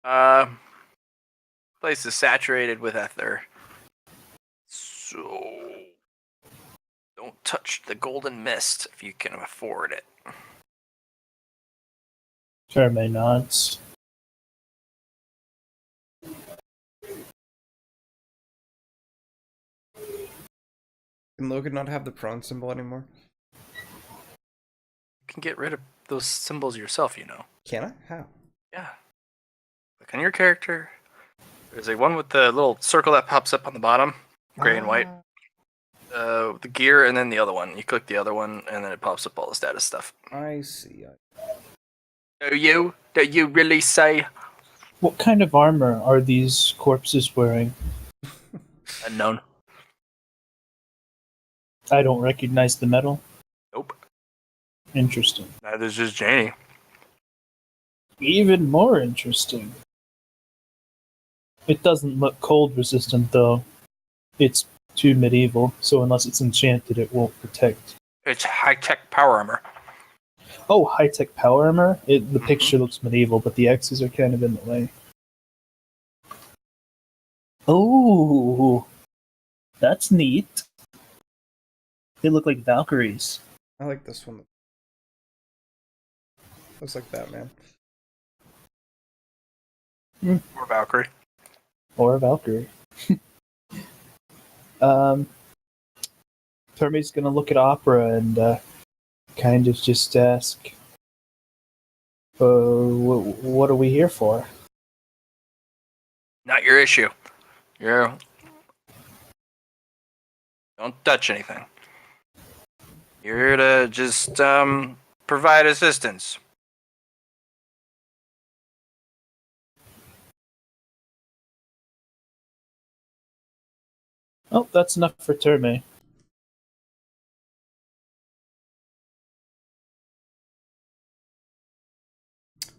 Uh, place is saturated with ether. So don't touch the golden mist if you can afford it. Terme nods. Can Logan not have the prone symbol anymore? You can get rid of those symbols yourself, you know. Can I? How? Yeah. Click on your character. There's a one with the little circle that pops up on the bottom, gray and white. The gear, and then the other one. You click the other one, and then it pops up all the status stuff. I see. Do you really say? What kind of armor are these corpses wearing? Unknown. I don't recognize the metal. Nope. Interesting. Neither's just Janie. Even more interesting. It doesn't look cold resistant, though. It's too medieval, so unless it's enchanted, it won't protect. It's high-tech power armor. Oh, high-tech power armor? The picture looks medieval, but the X's are kind of in the way. Oh, that's neat. They look like Valkyries. I like this one. Looks like Batman. Or Valkyrie. Or a Valkyrie. Terme's gonna look at Opera and kind of just ask, what are we here for? Not your issue. Don't touch anything. You're here to just provide assistance. Oh, that's enough for Terme.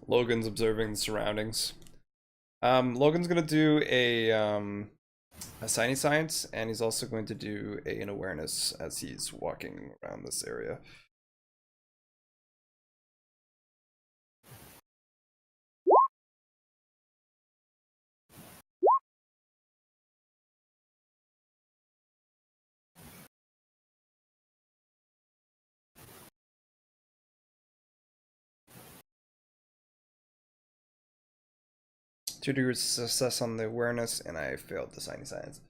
Logan's observing the surroundings. Logan's gonna do a signy science, and he's also going to do an awareness as he's walking around this area. Two degrees success on the awareness, and I failed the signy science.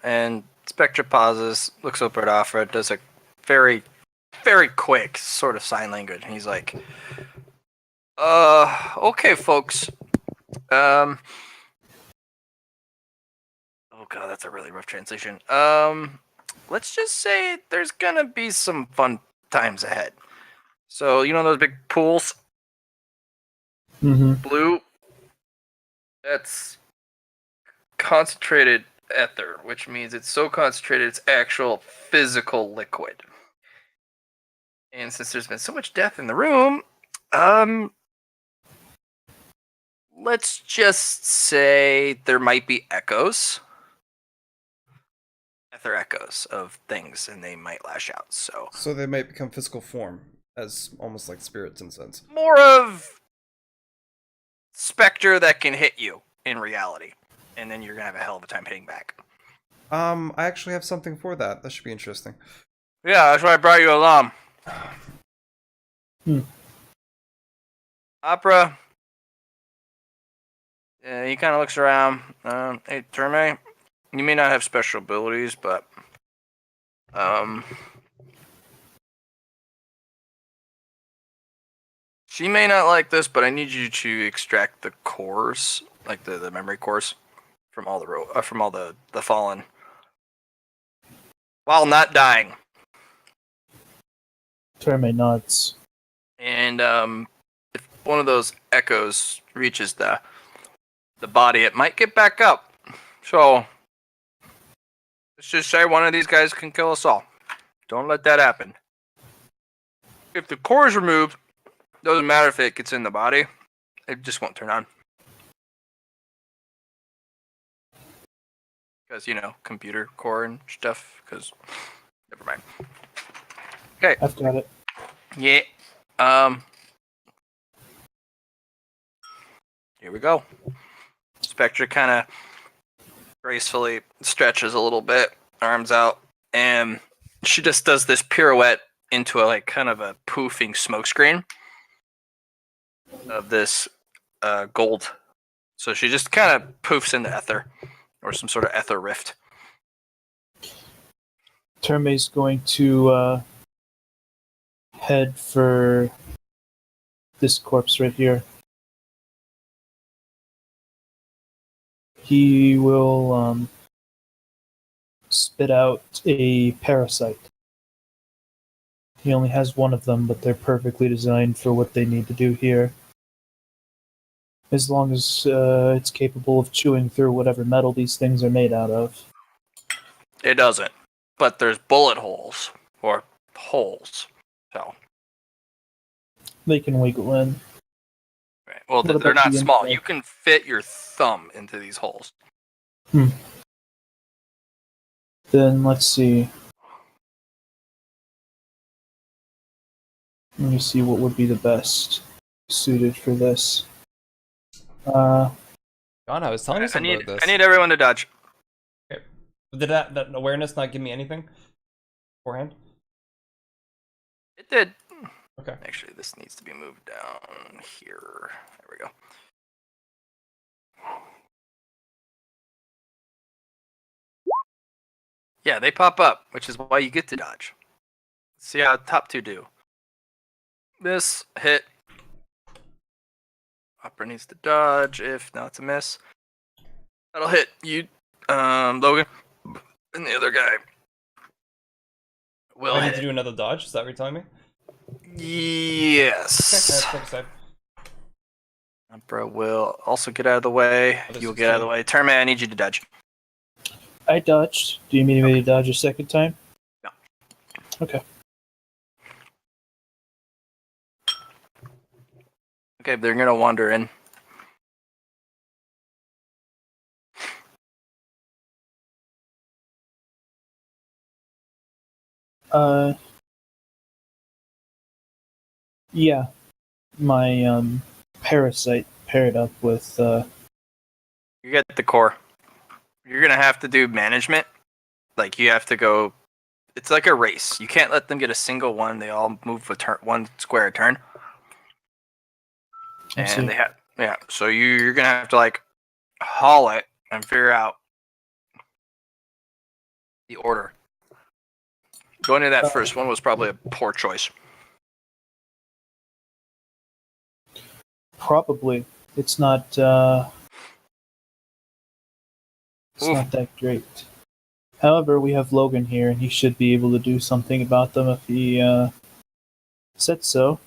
And Spectra pauses, looks over at Afra, does a very, very quick sort of sign language, and he's like, okay, folks. Oh god, that's a really rough translation. Let's just say there's gonna be some fun times ahead. So, you know those big pools? Mm-hmm. Blue? That's concentrated ether, which means it's so concentrated it's actual physical liquid. And since there's been so much death in the room, let's just say there might be echoes. Ether echoes of things, and they might lash out. So they might become physical form, as almost like spirits in a sense. More of specter that can hit you in reality, and then you're gonna have a hell of a time hitting back. I actually have something for that. That should be interesting. Yeah, that's why I brought you along. Opera. He kind of looks around. Hey, Terme, you may not have special abilities, but she may not like this, but I need you to extract the cores, like the memory cores, from all the fallen, while not dying. Terme nods. And if one of those echoes reaches the body, it might get back up. So let's just say one of these guys can kill us all. Don't let that happen. If the core is removed, doesn't matter if it gets in the body, it just won't turn on. Because, computer core and stuff. Because, never mind. Okay. I've got it. Yeah. Here we go. Spectre kind of gracefully stretches a little bit, arms out, and she just does this pirouette into a kind of a poofing smokescreen of this gold. So she just kind of poofs into ether, or some sort of ether rift. Terme's going to head for this corpse right here. He will spit out a parasite. He only has one of them, but they're perfectly designed for what they need to do here. As long as it's capable of chewing through whatever metal these things are made out of. It doesn't, but there's bullet holes, or holes. So, They can wiggle in. right. Well, What they're about not the small. inside? You can fit your thumb into these holes. Then let's see. Let me see what would be the best suited for this. God, I was telling you I something need about this. I need everyone to dodge. Okay. Did that awareness not give me anything beforehand? It did. Okay. Actually, this needs to be moved down here. There we go. Yeah, they pop up, which is why you get to dodge. Let's see how the top two do. This hit. Upper needs to dodge. If not, it's a miss. That'll hit you, Logan, and the other guy will I need hit. to do another dodge. Is that what you're telling me? Yes. Step aside. Umbra will also get out of the way. Oh, this You'll is get out of the safe. way. Terman, I need you to dodge. I dodged. Do you need me to dodge a second time? No. Okay. Okay, they're gonna wander in. Yeah. My parasite paired up with You get the core. You're gonna have to do management. Like you have to go. It's like a race. You can't let them get a single one. They all move a turn, one square a turn, let's see. and they have So you're gonna have to haul it and figure out the order. Going to that first one was probably a poor choice. Probably. It's not Oof. not that great. However, we have Logan here and he should be able to do something about them if he said so.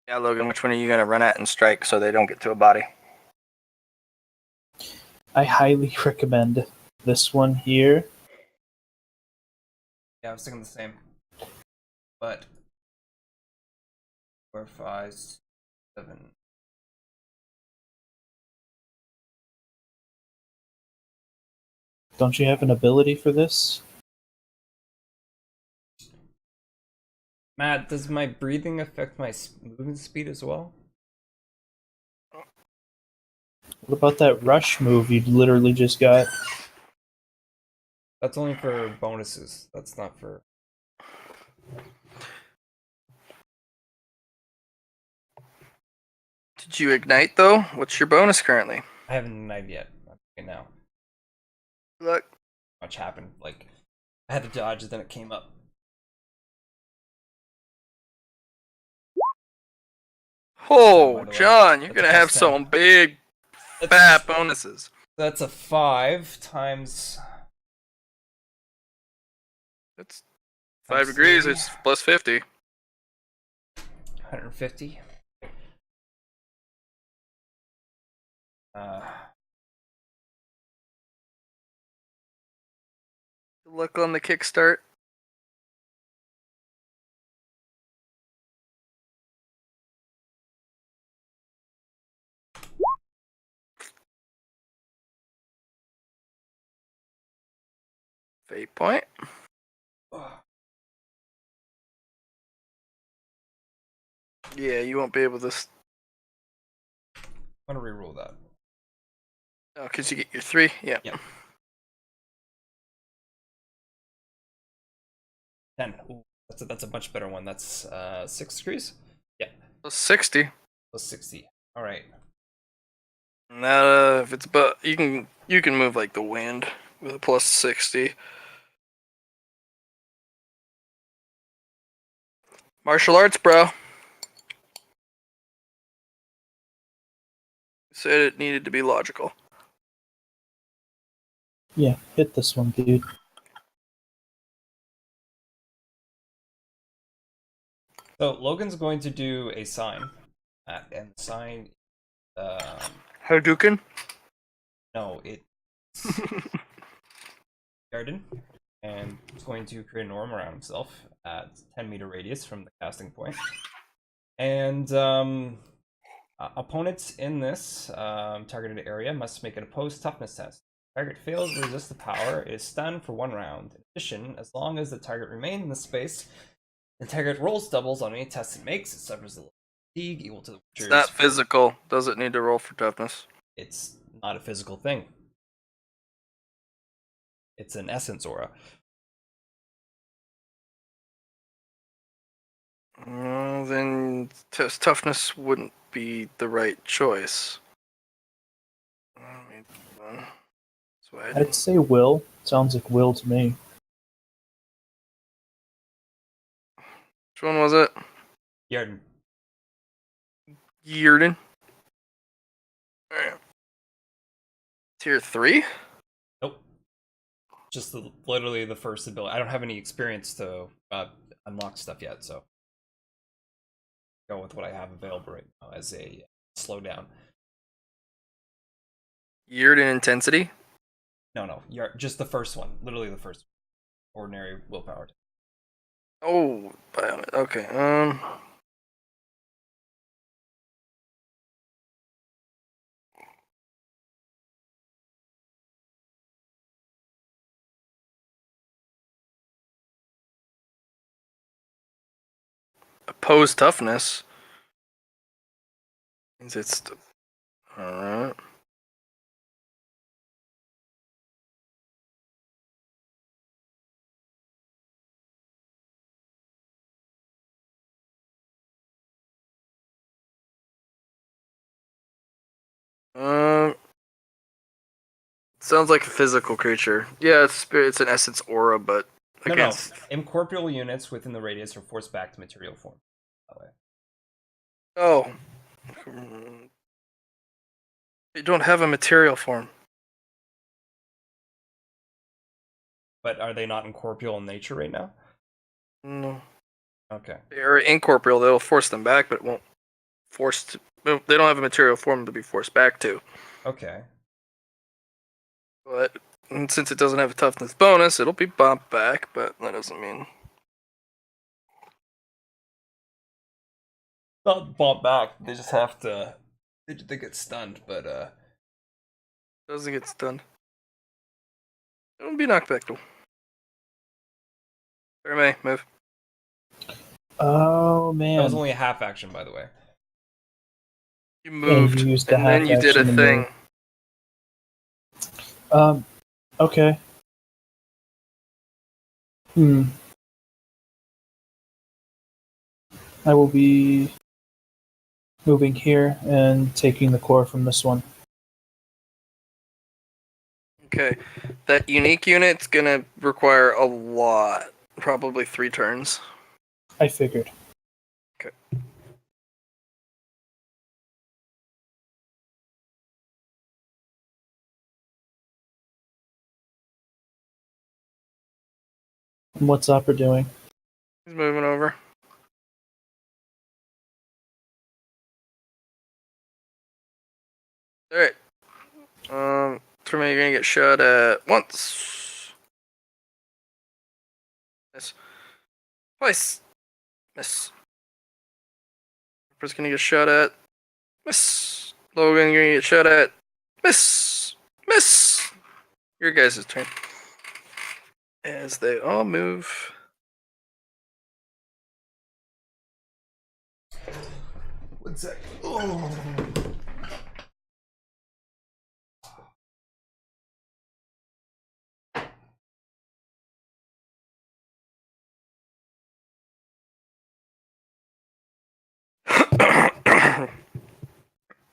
Yeah, Logan, which one are you gonna run at and strike so they don't get to a body? I highly recommend this one here. Yeah, I was thinking the same. But 4, 5, 7. Don't you have an ability for this? Matt, does my breathing affect my movement speed as well? What about that rush move you literally just got? That's only for bonuses. That's not for. Did you ignite though? What's your bonus currently? I haven't ignited yet. Okay, now. Look. Much happened. Like, I had to dodge, then it came up. Oh, By the way, John, you're that's gonna have plus 10. some big fat bonuses. That's a 5 times. That's 5 degrees. 3, It's plus 50. 150. Look on the kickstart. Fate point. Yeah, you won't be able to. I'm gonna reroll that. Oh, because you get your 3? Yeah. Yeah. 10. Ooh, that's a much better one. That's 6 degrees? Yeah. Plus 60. Plus 60. Alright. Now, if it's but you can move like the wind with a plus 60. Martial arts, bro. Said it needed to be logical. Yeah, hit this one, dude. So Logan's going to do a sign. And the sign Hadouken? no, it's garden. And he's going to create an orb around himself at 10-meter radius from the casting point. And opponents in this targeted area must make an opposed toughness test. Target fails to resist the power, it is stunned for 1 round. In addition, as long as the target remains in the space, the target rolls doubles on any test it makes. It suffers a fatigue equal to the It's not physical. Does it need to roll for toughness? It's not a physical thing. It's an essence aura. Then toughness wouldn't be the right choice. I'd say will. Sounds like will to me. Which one was it? Yarden. Yearden. Alright. Tier 3? Nope. Just literally the first ability. I don't have any experience to unlock stuff yet, so go with what I have available right now as a slowdown. Yearden intensity? No, just the first one. Literally the first one. Ordinary willpower. Oh, okay. Opposed toughness means it's alright. Sounds like a physical creature. Yeah, it's an essence aura, but against... No. Incorporeal units within the radius are forced back to material form. That way. Oh. You don't have a material form. But are they not incorporeal in nature right now? No. Okay. They're incorporeal. They'll force them back, but it won't force to... They don't have a material form to be forced back to. Okay. But since it doesn't have a toughness bonus, it'll be bumped back, but that doesn't mean... Not bump back. They just have to... They get stunned, but Doesn't get stunned. It'll be knocked back though. May move. Oh that was man. only a half action, by the way. You moved, you used the and then half you did a action thing. Okay. I will be moving here and taking the core from this one. Okay. That unique unit's gonna require a lot. Probably 3 turns. I figured. Okay. And what's Opera doing? He's moving over. Alright. Tremaine, you're gonna get shot at once. Miss. Twice. Miss. Opera's gonna get shot at. Miss. Logan, you're gonna get shot at. Miss. Miss. Your guys' turn. as they all move. One sec. Oh.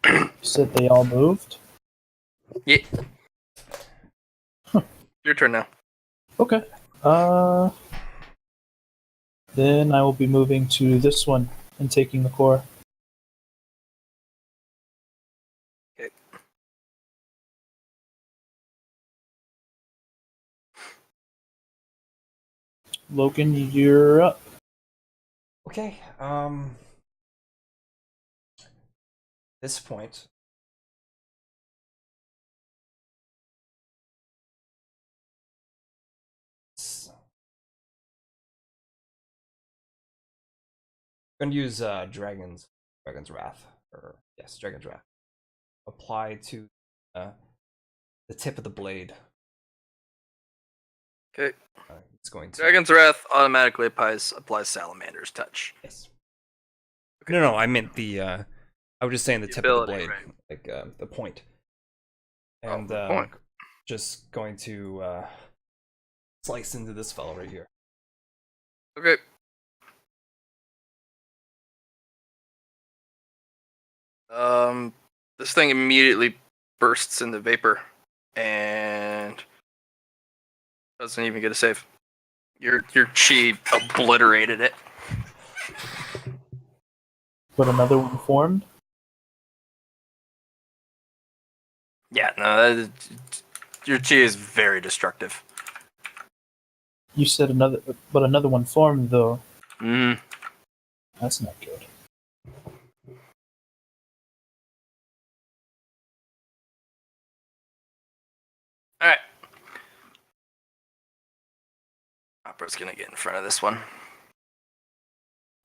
You said they all moved? Yeah. Your turn now. Okay. Then I will be moving to this one and taking the core. Okay. Logan, you're up. Okay. This point. I'm gonna use Dragon's Wrath, or yes, Dragon's Wrath. Apply to the tip of the blade. Okay. It's going to. Dragon's Wrath automatically applies Salamander's touch. Yes. Okay. No, I meant the. I was just saying the tip ability, of the blade, right. like the point. Oh, And the point. just going to slice into this fellow right here. Okay. This thing immediately bursts into vapor and doesn't even get a save. Your chi obliterated it. But another one formed? Yeah, no, your chi is very destructive. You said another one formed, though. Mm. That's not good. All right. Opera's gonna get in front of this one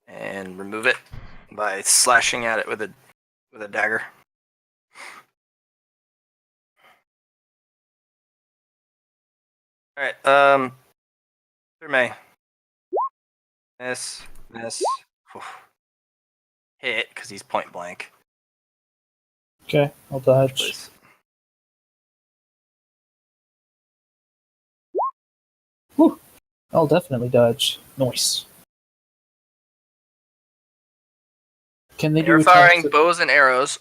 and remove it by slashing at it with a dagger. All right. May. Miss. Whew. Hit because he's point blank. Okay, I'll dodge. Please. Whew. I'll definitely dodge. Nice. Can they do You're attacks firing that- bows and arrows.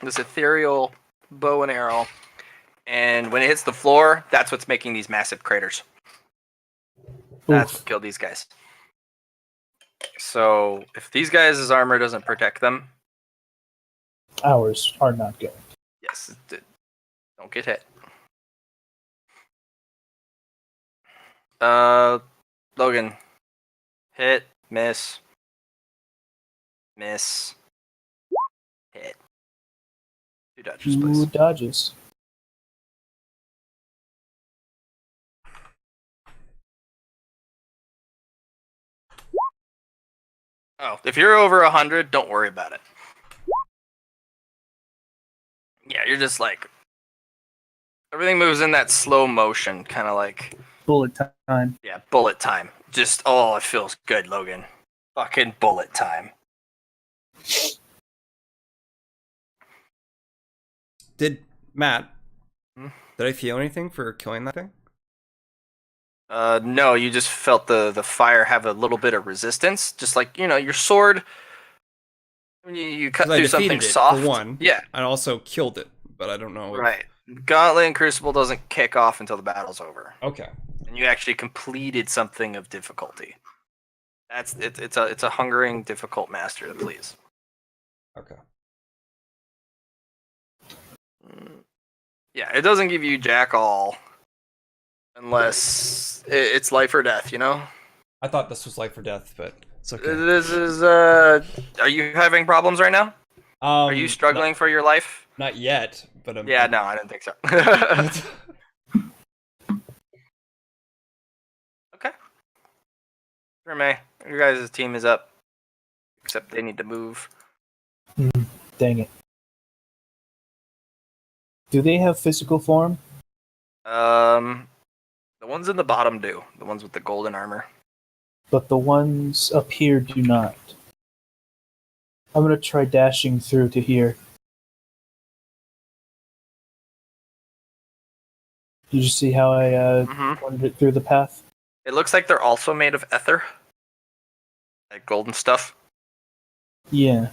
This ethereal bow and arrow. And when it hits the floor, that's what's making these massive craters. That's Oof. what killed these guys. So if these guys' armor doesn't protect them, Ours are not good. yes, don't get hit. Logan, hit, miss, hit. 2 dodges, Two please. dodges. Oh, if you're over 100, don't worry about it. Yeah, you're just like everything moves in that slow motion, kind of like Bullet time. yeah, bullet time. Just it feels good, Logan. Fucking bullet time. Did Matt? Hmm? Did I feel anything for killing that thing? No, you just felt the fire have a little bit of resistance, just like your sword. When you cut 'Cause I through something defeated it, soft, for one. yeah, I also killed it, but I don't know. right. Gauntlet and Crucible doesn't kick off until the battle's over, Okay. and you actually completed something of difficulty. That's it's a hungering, difficult master to please. Okay. Yeah, it doesn't give you jack all unless it's life or death. I thought this was life or death, but it's okay. This is Are you having problems right now? Are you struggling for your life? Not yet, but I'm. Yeah, no, I didn't think so. Okay. Sure, May. Your guys' team is up. Except they need to move. Dang it. Do they have physical form? The ones in the bottom do. The ones with the golden armor. but the ones up here do not. I'm gonna try dashing through to here. Did you see how I wandered through the path? It looks like they're also made of ether. Like golden stuff. Yeah.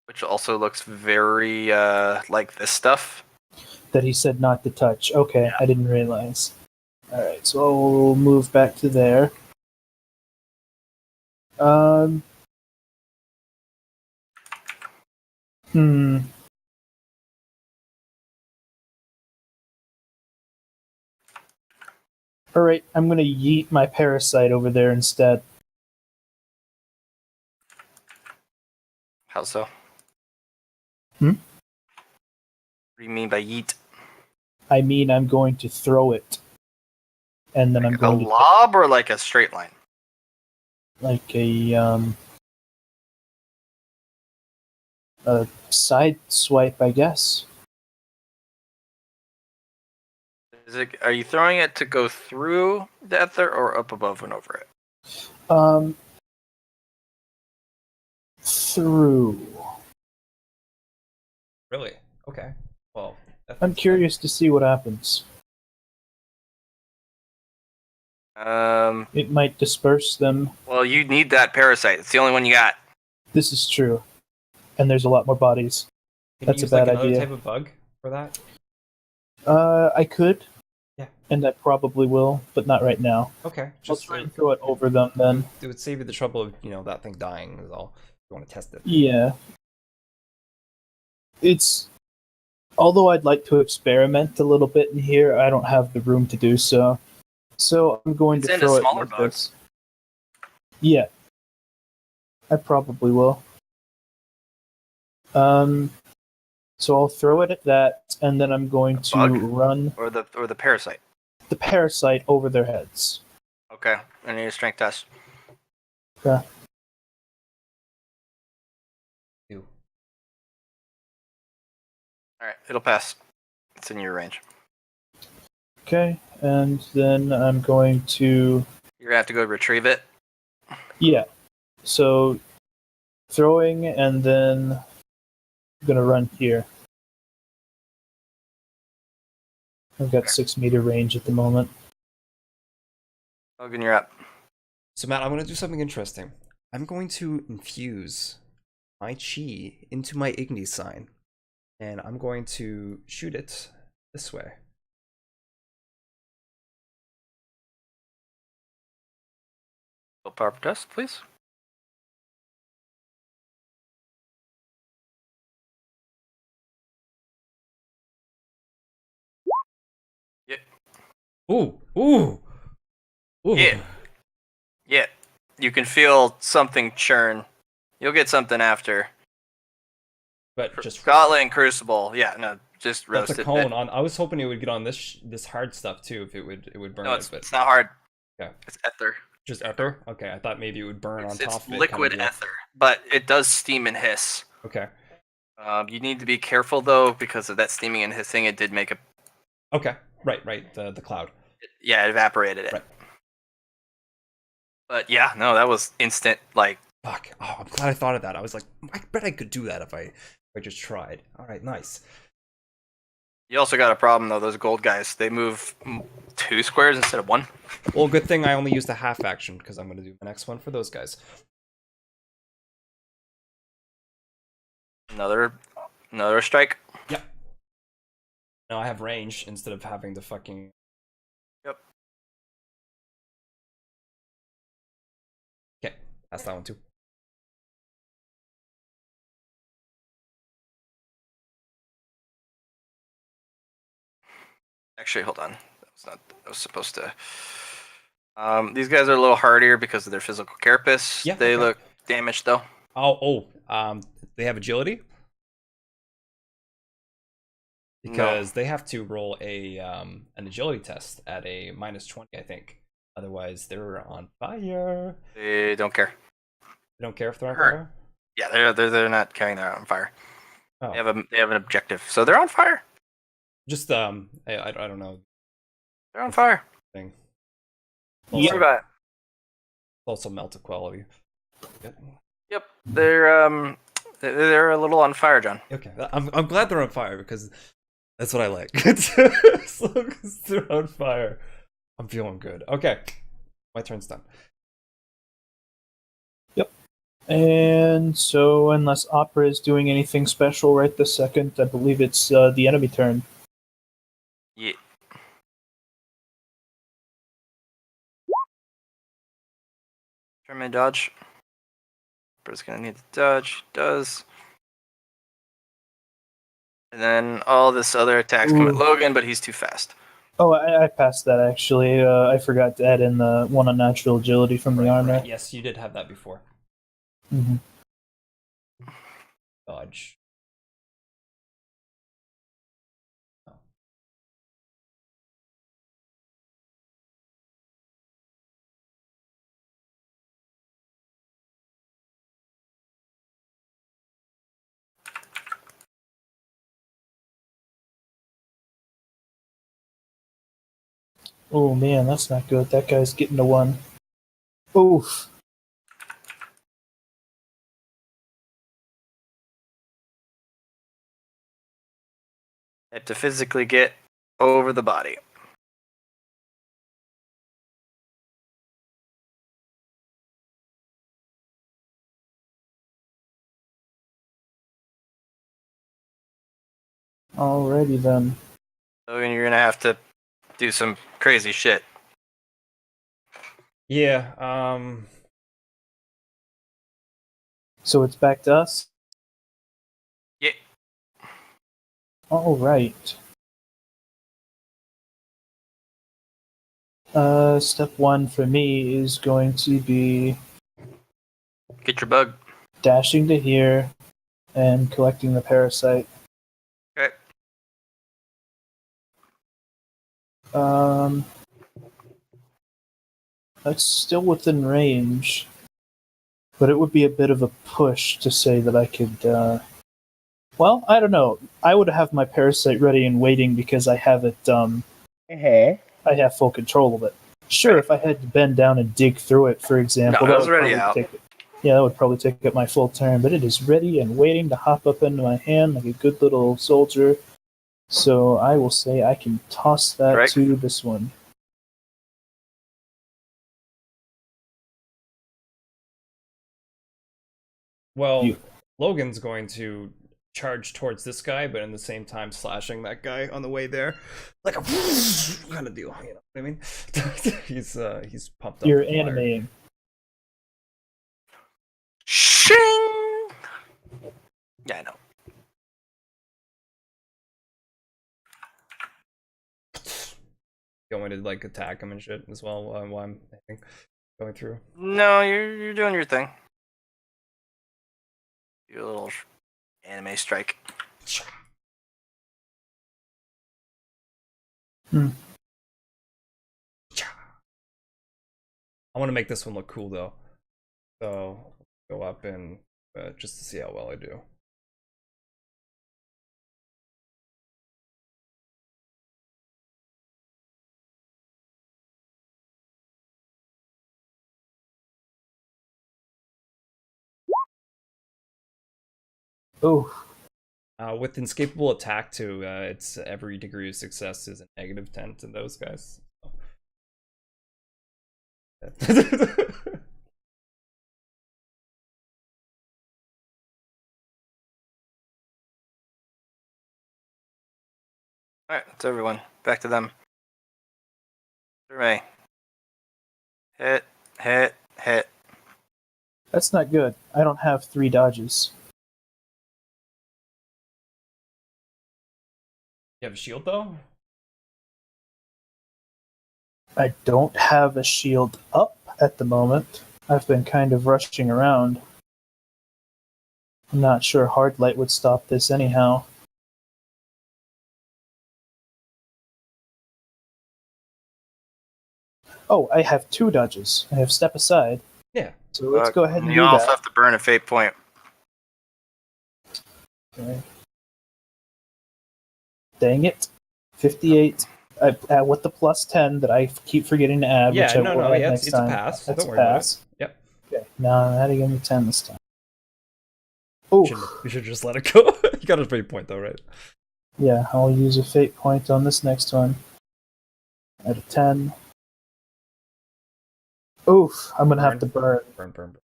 Which also looks very like this stuff. That he said not to touch. Okay, Yeah. I didn't realize. Alright, so I'll move back to there. Hmm. Alright, I'm gonna yeet my parasite over there instead. How so? Hmm? What do you mean by yeet? I mean, I'm going to throw it. And then I'm A going to lob or like a straight line? like a side swipe, I guess. Are you throwing it to go through the ether or up above and over it? Through. Really? Okay. Well, I'm curious to see what happens. It might disperse them. Well, you need that parasite. It's the only one you got. This is true. And there's a lot more bodies. Can That's you a use bad like another idea. type of bug for that? I could. Yeah. And I probably will, but not right now. Okay. I'll try and throw it over them then. It would save you the trouble of that thing dying. Is all. If you want to test it. Yeah. It's. Although I'd like to experiment a little bit in here, I don't have the room to do so. So I'm going It's to into throw it smaller like bugs. this. Yeah. I probably will. So I'll throw it at that, and then I'm going to bug? run Or the parasite. the parasite over their heads. Okay. I need a strength test. Okay. Ew. Alright, it'll pass. It's in your range. Okay, and then I'm going to You're gonna have to go retrieve it. yeah. So throwing, and then I'm gonna run here. I've got 6-meter range at the moment. Logan, you're up. So Matt, I'm going to do something interesting. I'm going to infuse my chi into my Igni sign, and I'm going to shoot it this way. Willpower test, please. Yeah. Ooh, ooh, ooh. Yeah. Yeah. You can feel something churn. You'll get something after. But just Gauntlet and Crucible. Yeah, no, just roast that's a it. cone on. I was hoping it would get on this hard stuff too. If it would burn No, it, but it's not hard. okay. It's ether. Just ether. Okay, I thought maybe it would burn on top It's of it. liquid ether, but it does steam and hiss. Okay. You need to be careful though, because of that steaming and hissing. It did make a. Okay. Right. The cloud. Yeah, it evaporated it. Right. But yeah, no, that was instant. Like, Fuck. Oh, I'm glad I thought of that. I was like, I bet I could do that if I just tried. All right, nice. you also got a problem though. Those gold guys, they move 2 squares instead of 1. Well, good thing I only used a half action because I'm going to do the next one for those guys. Another strike. Yep. Now I have range instead of having to fucking. Yep. Okay, that's that one too. Actually, hold on. That was supposed to. These guys are a little hardier because of their physical carapace. Yeah, They okay. look damaged though. They have agility because they have to roll a an agility test at a -20, I think. Otherwise, they're on fire. They don't care. They don't care if they're on Hurt. fire. Yeah, they're not carrying their on fire. Oh, They have an objective, so they're on fire. just I don't know. They're on fire. thing. Don't Also, worry about it. also melted quality. Yep, they're a little on fire, John. Okay, I'm glad they're on fire because that's what I like. As long as they're on fire, I'm feeling good. Okay, my turn's done. And so, unless Opera is doing anything special right this second, I believe it's the enemy turn. Yeah. Try my dodge. Opera's gonna need to dodge. Does. And then all this other attacks come at Ooh. Logan, but he's too fast. Oh, I passed that actually. I forgot to add in the one on natural agility from the armor. Right. Yes, you did have that before. Mm-hmm. Dodge. Oh. Oh man, that's not good. That guy's getting to one. Oof. I have to physically get over the body. Alrighty then. Logan, you're gonna have to do some crazy shit. Yeah. So it's back to us. Yeah. All right. Step one for me is going to be Get your bug. dashing to here and collecting the parasite. Okay. That's still within range, but it would be a bit of a push to say that I could. Well, I don't know. I would have my parasite ready and waiting because I have it. I have full control of it. Sure, if I had to bend down and dig through it, for example, No, it was would already probably out. that would probably take up my full turn. But it is ready and waiting to hop up into my hand like a good little soldier. So I will say I can toss that Right. to this one. Well, You. Logan's going to charge towards this guy, but in the same time slashing that guy on the way there, like a kind of deal. You know what I mean? He's pumped up. You're with fire. animating. Shing! Yeah, I know. Going to like attack him and shit as well while I'm going through. No, you're doing your thing. Do a little anime strike. Hmm. I want to make this one look cool though, so go up and just to see how well I do. Oh, With inescapable attack too, it's every degree of success is a -10 to those guys. Alright, that's everyone. Back to them. Hooray. Hit, hit, hit. that's not good. I don't have 3 dodges. You have a shield though? I don't have a shield up at the moment. I've been kind of rushing around. I'm not sure hard light would stop this anyhow. Oh, I have 2 dodges. I have step aside. Yeah. So let's go ahead and you do also that. have to burn a fate point. Okay. Dang it. 58. with the +10 that I keep forgetting to add, which I will add next it's a time. pass. That's Don't a worry about pass. it. Yep. Okay, now I'm adding in the 10 this time. Oh, You should just let it go. You got a fate point though, right? yeah, I'll use a fate point on this next one. At a 10. Oof, I'm gonna have to burn. Burn.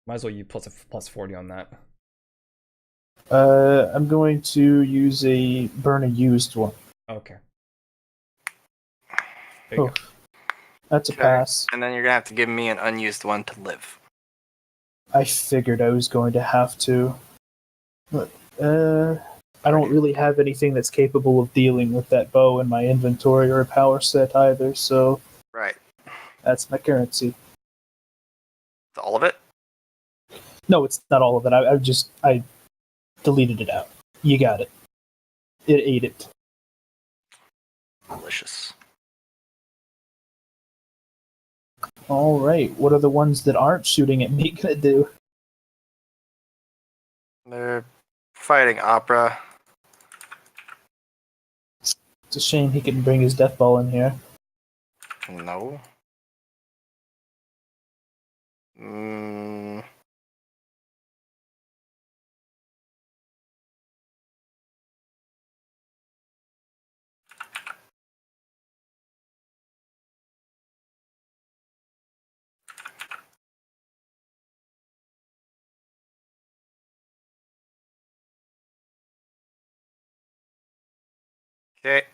Might as well use plus 40 on that. I'm going to use burn a used one. Okay. There you Oh, go. that's a Okay. pass. And then you're gonna have to give me an unused one to live. I figured I was going to have to. But, I don't really have anything that's capable of dealing with that bow in my inventory or a power set either, so Right. that's my currency. All of it? No, it's not all of it. I deleted it out. You got it. It ate it. Delicious. All right. What are the ones that aren't shooting at me gonna do? They're fighting Opera. It's a shame he couldn't bring his death ball in here. No. Okay.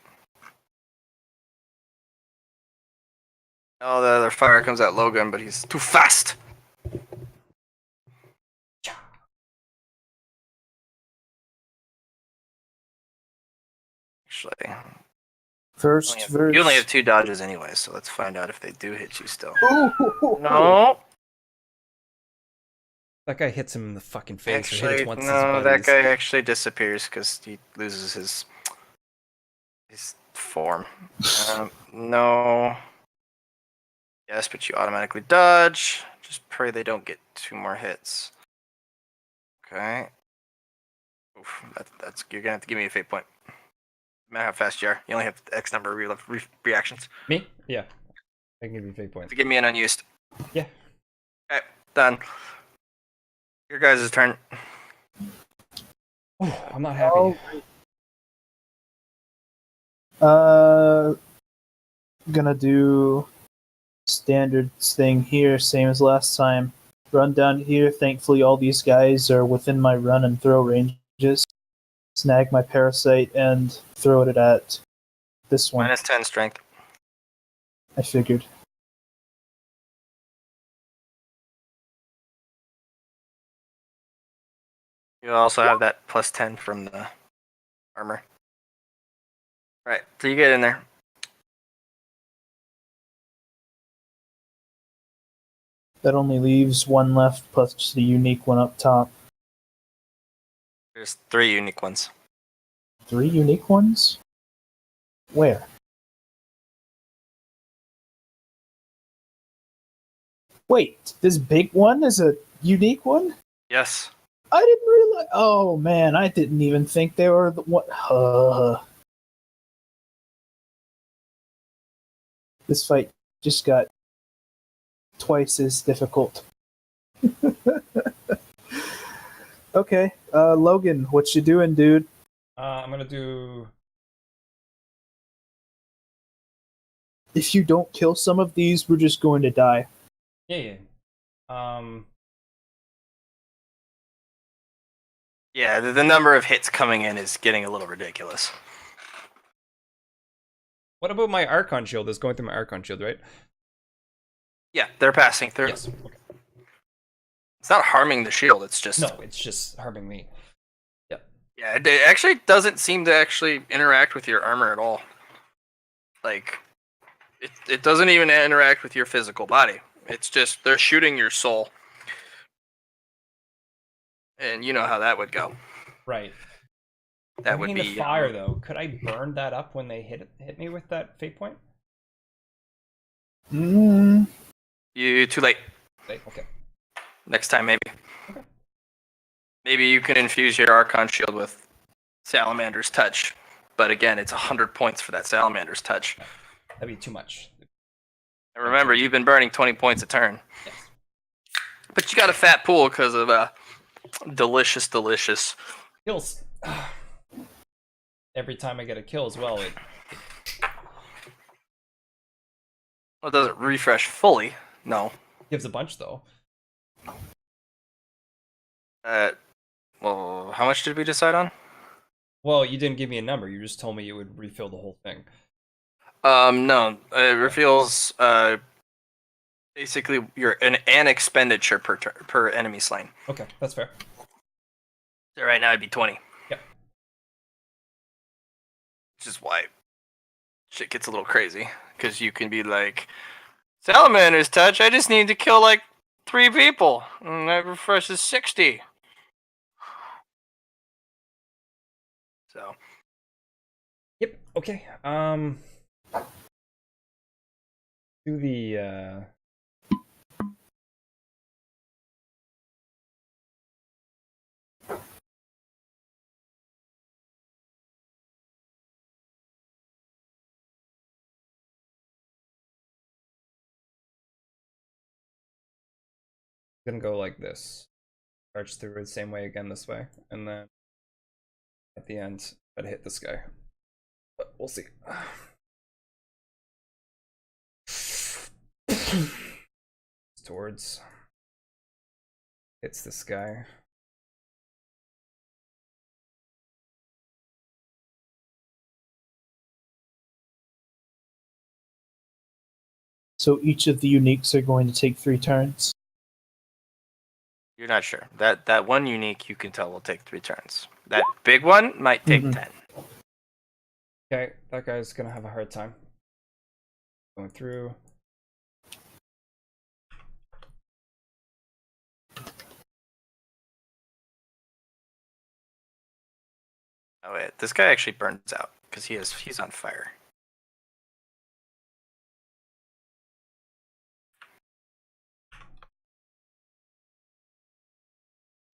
Oh, the other fire comes at Logan, but he's too fast. Actually, First verse. you only have 2 dodges anyway, so let's find out if they do hit you still. Ooh, No. That guy hits him in the fucking face. Or hit Actually, it once no, that guy actually disappears because he loses his form. No. Yes, but you automatically dodge. Just pray they don't get 2 more hits. Okay. Oof, that's you're gonna have to give me a fate point. No matter how fast you are, you only have X number of reactions. Me? Yeah. I can give you a fate point. To give me an unused. Yeah. Okay, done. Your guys' turn. Oh, I'm not happy. Gonna do standard thing here, same as last time. Run down here. Thankfully, all these guys are within my run and throw ranges. Snag my parasite and throw it at this one. -10 strength. I figured. You also have that +10 from the armor. Alright, so you get in there. That only leaves one left, plus the unique one up top. There's 3 unique ones. 3 unique ones? Where? Wait, this big one is a unique one? Yes. I didn't realize. Oh man, I didn't even think they were the what. This fight just got twice as difficult. Okay, Logan, what you doing, dude? I'm gonna do. If you don't kill some of these, we're just going to die. Yeah. Yeah, the number of hits coming in is getting a little ridiculous. What about my Archon shield? That's going through my Archon shield, right? Yeah, they're passing through. Yes. Okay. It's not harming the shield, it's just... No, it's just harming me. Yeah, it actually doesn't seem to actually interact with your armor at all. Like, it doesn't even interact with your physical body. It's just, they're shooting your soul. And you know how that would go. Right. That would be... the fire, though. Could I burn that up when they hit me with that fate point? You too late. Okay. Next time, maybe. Okay. Maybe you can infuse your Archon shield with Salamander's touch, but again, it's 100 points for that Salamander's touch. That'd be too much. And remember, you've been burning 20 points a turn. Yes. But you got a fat pool because of delicious. Kills. Every time I get a kill as well, Well, does it refresh fully? No. gives a bunch though. Well, how much did we decide on? Well, you didn't give me a number. You just told me it would refill the whole thing. No. It refills basically an expenditure per enemy slain. Okay, that's fair. So right now it'd be 20. Yeah. Which is why shit gets a little crazy. Because you can be like, Salamander's touch, I just need to kill like 3 people. And that refreshes 60. So. Yep. Okay. Do the gonna go like this. Arch through the same way again this way, and then at the end, I'd hit this guy. But we'll see. Towards hits this guy. So each of the uniques are going to take 3 turns. You're not sure. That one unique you can tell will take 3 turns. That big one might take 10. Okay, that guy's gonna have a hard time. Going through. Oh wait, this guy actually burns out because he's on fire.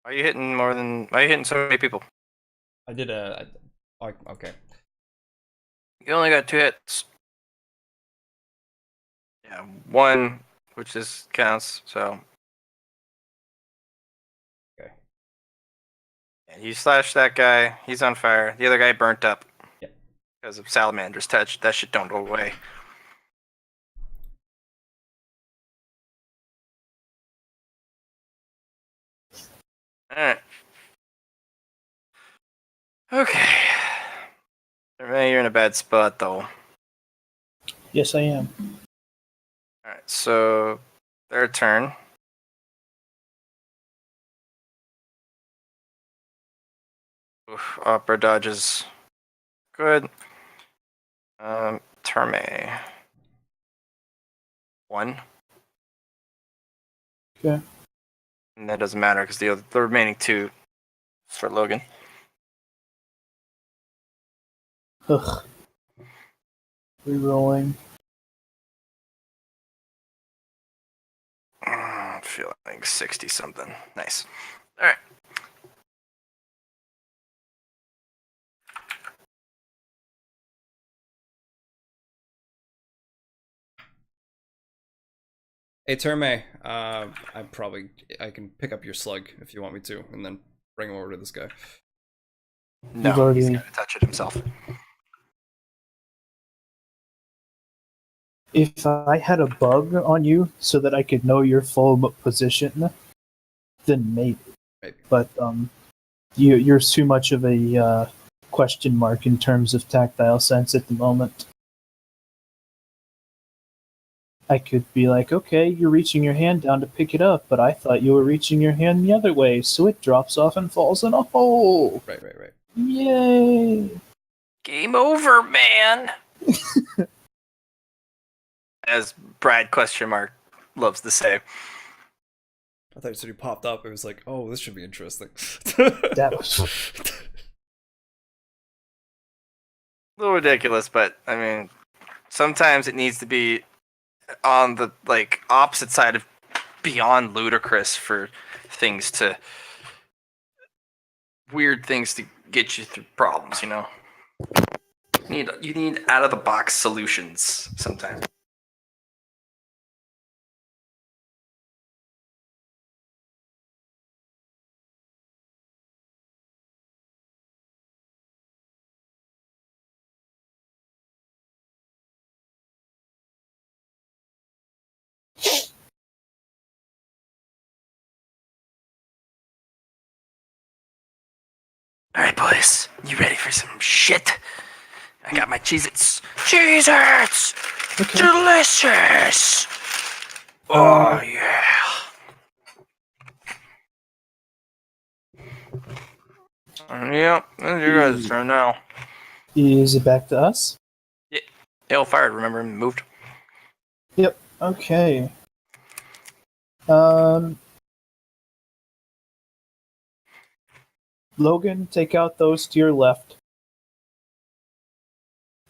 Why are you hitting so many people? I did okay. You only got 2 hits. Yeah, 1, which just counts, so. Okay. And you slash that guy, he's on fire. The other guy burnt up. Yep. Because of Salamander's touch. That shit don't go away. Alright. Okay. Ray, you're in a bad spot though. Yes, I am. Alright, so their turn. Oof, opera dodges. Good. Terme. 1. Okay. And that doesn't matter because the remaining 2 is for Logan. Ugh. Rerolling. Feeling 60 something. Nice. Alright. Hey Terme, I can pick up your slug if you want me to, and then bring him over to this guy. No, You've already- he's gonna touch it himself. If I had a bug on you so that I could know your full position, then maybe. But you're too much of a question mark in terms of tactile sense at the moment. I could be like, okay, you're reaching your hand down to pick it up, but I thought you were reaching your hand the other way, so it drops off and falls in a hole. Right. Yay! Game over, man. As Brad question mark loves to say. I thought you said he popped up. It was like, oh, this should be interesting. That was A little ridiculous, but I mean, sometimes it needs to be on the opposite side of beyond ludicrous for weird things to get you through problems, you know. You need out of the box solutions sometimes. All right, boys, you ready for some shit? I got my Cheez-Its. Cheez-Its! Okay. Delicious! Oh, yeah. Yep, it's you guys' turn now. Is it back to us? Yeah. Hail fired, remember, moved. Yep. Okay. Logan, take out those to your left.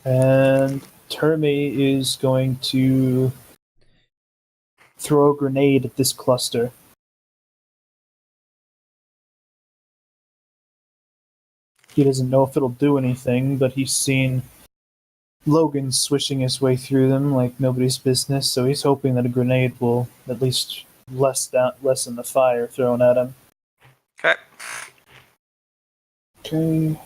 And Terme is going to throw a grenade at this cluster. He doesn't know if it'll do anything, but he's seen Logan swishing his way through them like nobody's business, so he's hoping that a grenade will at least lessen the fire thrown at him. Okay. Okay.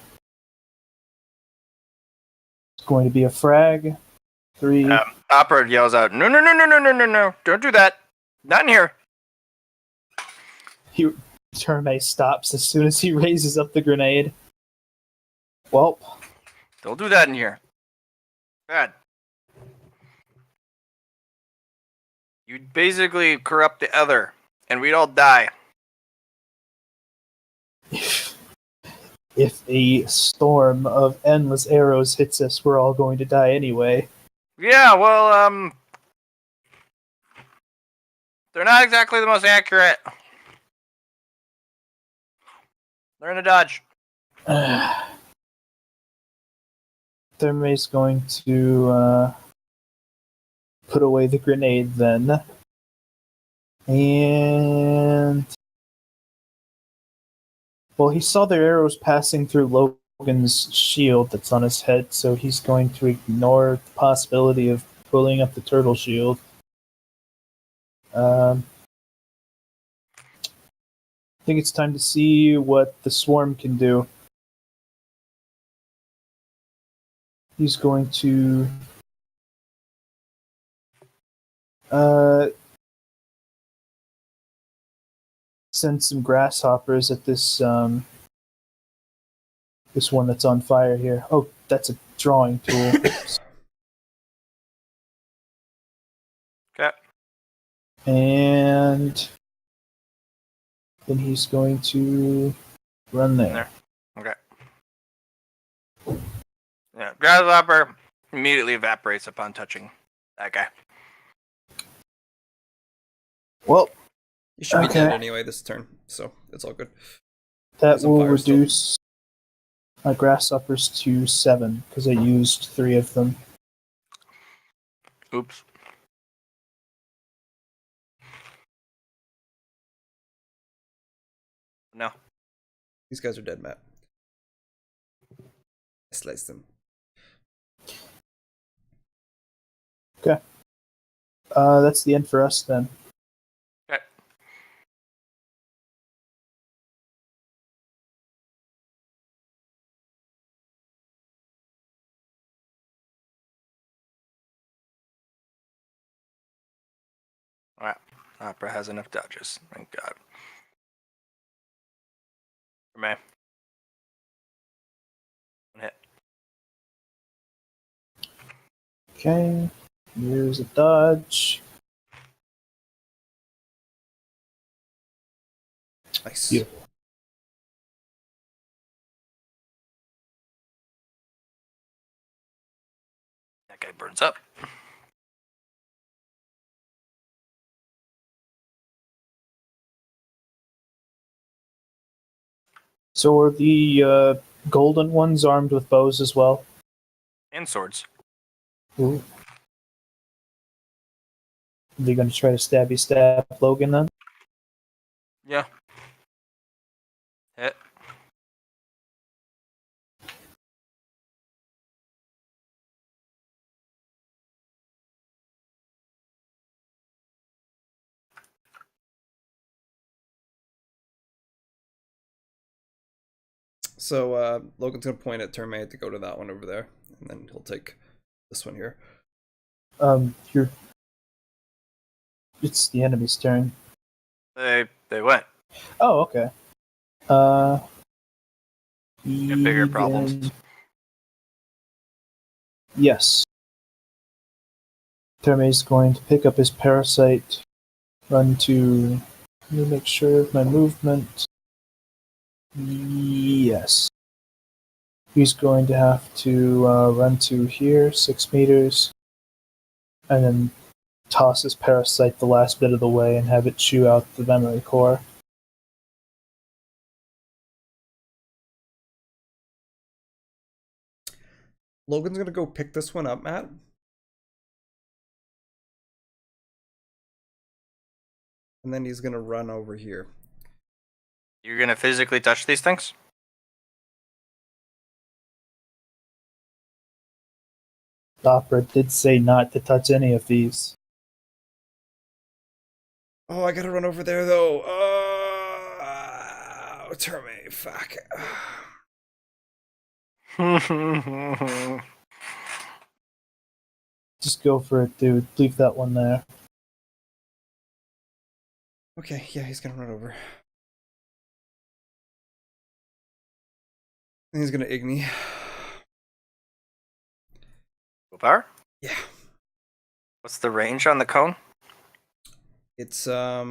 It's going to be a frag. 3. Opera yells out, no, no, no, no, no, no, no, no. Don't do that. Not in here. Terme stops as soon as he raises up the grenade. Well, Don't do that in here. Bad. You'd basically corrupt the other, and we'd all die. if a storm of endless arrows hits us, we're all going to die anyway. Yeah, well, they're not exactly the most accurate. Learn to dodge. Therma's going to put away the grenade then. And well, he saw their arrows passing through Logan's shield that's on his head, so he's going to ignore the possibility of pulling up the turtle shield. I think it's time to see what the swarm can do. He's going to send some grasshoppers at this this one that's on fire here. Oh, that's a drawing tool. Okay. And then he's going to run there. Okay. Yeah, grasshopper immediately evaporates upon touching that guy. Well, You should be Okay. dead anyway this turn, so it's all good. that He's on will fire still. reduce my grasshoppers to 7 because I used 3 of them. Oops. No. These guys are dead, Matt. I sliced them. That's the end for us then. Okay. Alright. Opera has enough dodges. Thank God. For me. One hit. Okay, here's a dodge. Nice. Beautiful. That guy burns up. So are the golden ones armed with bows as well? And swords. Ooh. Are they going to try to stab Logan then? Yeah. Hit. So Logan's gonna point at turn mate to go to that one over there, and then he'll take this one here. You're. It's the enemy's turn. They went. Oh, okay. Get bigger Eden- problems. Yes. Terme's going to pick up his parasite, run to. Let me make sure of my movement. Yes. He's going to have to run to here, 6 meters, and then toss his parasite the last bit of the way and have it chew out the memory core. Logan's gonna go pick this one up, Matt. And then he's gonna run over here. You're gonna physically touch these things? Opera did say not to touch any of these. Oh, I gotta run over there though. Termate, fuck. Just go for it, dude. Leave that one there. Okay, yeah, he's gonna run over. And he's gonna igni. Willpower? Yeah. What's the range on the cone? It's yeah,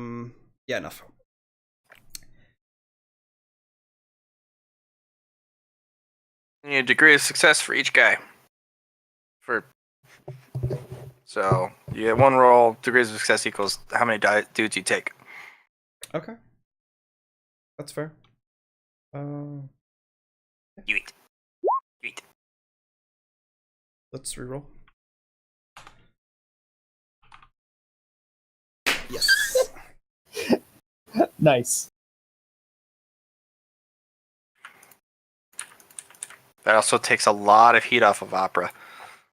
enough. You need a degree of success for each guy. So you get one roll, degrees of success equals how many dudes you take. Okay. That's fair. You eat. You eat. Let's reroll. Yes. Nice. That also takes a lot of heat off of Opera.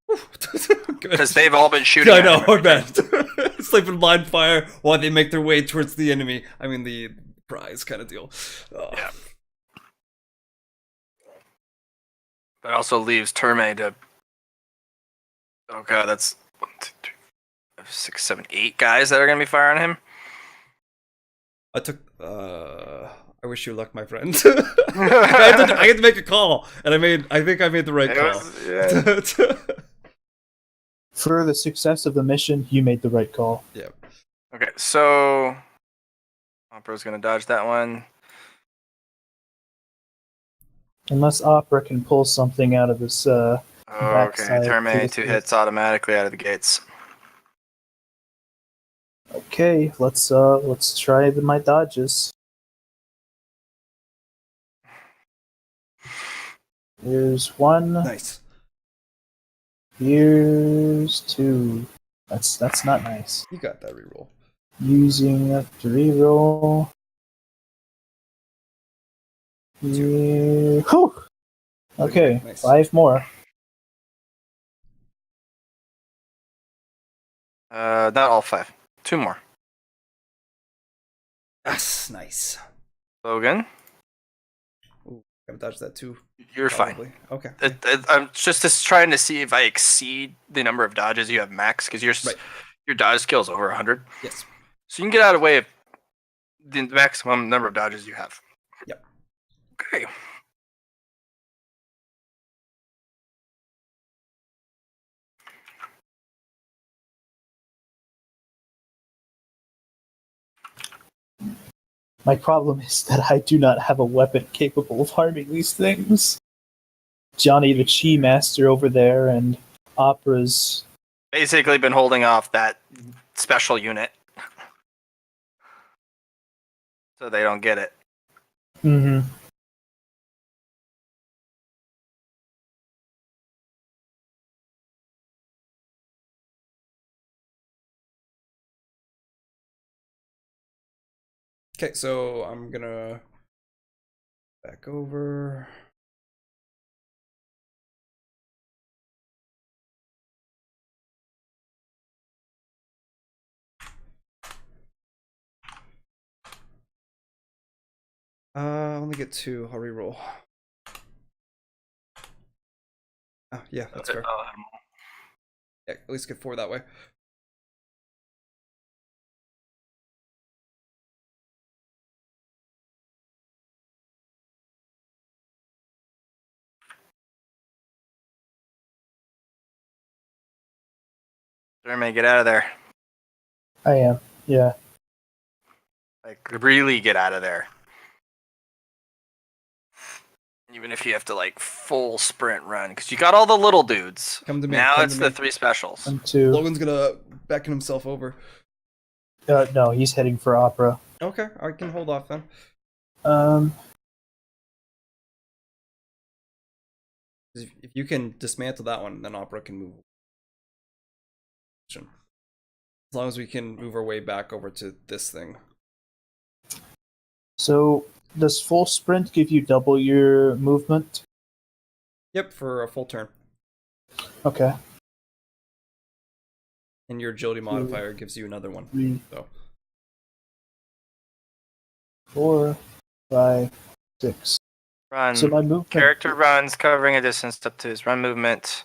Good. Because they've all been shooting. I at know, him I every time. bet. Sleeping blind fire while they make their way towards the enemy. I mean, the prize kind of deal. Oh. Yeah. That also leaves Terme to. Oh god, that's 1, 2, 3, 5, 6, 7, 8 guys that are gonna be firing him. I took. I wish you luck, my friend. I had to make a call, and I think I made the right call. Yeah. For the success of the mission, you made the right call. Yeah. Okay, so Opera's gonna dodge that one. Unless Opera can pull something out of his Okay, backside to Terme this 2 bit. hits automatically out of the gates. Okay, let's try my dodges. Here's one. Nice. Here's two. That's not nice. You got that reroll. Using a 3 roll. Yeah. Whew. Okay, Nice. 5 more. Not all 5. 2 more. Yes, nice. Logan, Ooh, gotta dodge that too. you're Probably. fine. Okay. I'm just trying to see if I exceed the number of dodges you have max, because your dodge skill is over 100. Yes. So you can get out of the way of the maximum number of dodges you have. Yep. Okay. My problem is that I do not have a weapon capable of harming these things. Johnny the Chi Master over there and Opera's. Basically been holding off that special unit. So they don't get it. Mm-hmm. Okay, so I'm gonna back over. I only get 2. I'll reroll. Oh, yeah, that's fair. Yeah, at least get 4 that way. Jeremy, get out of there. I am. Yeah. Like, really get out of there. Even if you have to, like, full sprint run. Because you got all the little dudes. Come to me. Now come it's to the me. 3 specials. 1, 2. Logan's gonna beckon himself over. No, he's heading for Opera. Okay, I can hold off then. If you can dismantle that one, then Opera can move. As long as we can move our way back over to this thing. So, does full sprint give you double your movement? Yep, for a full turn. Okay. And your agility modifier gives you another one. 3, So 4, 5, 6. Run. So my movement. Character runs, covering a distance up to his run movement.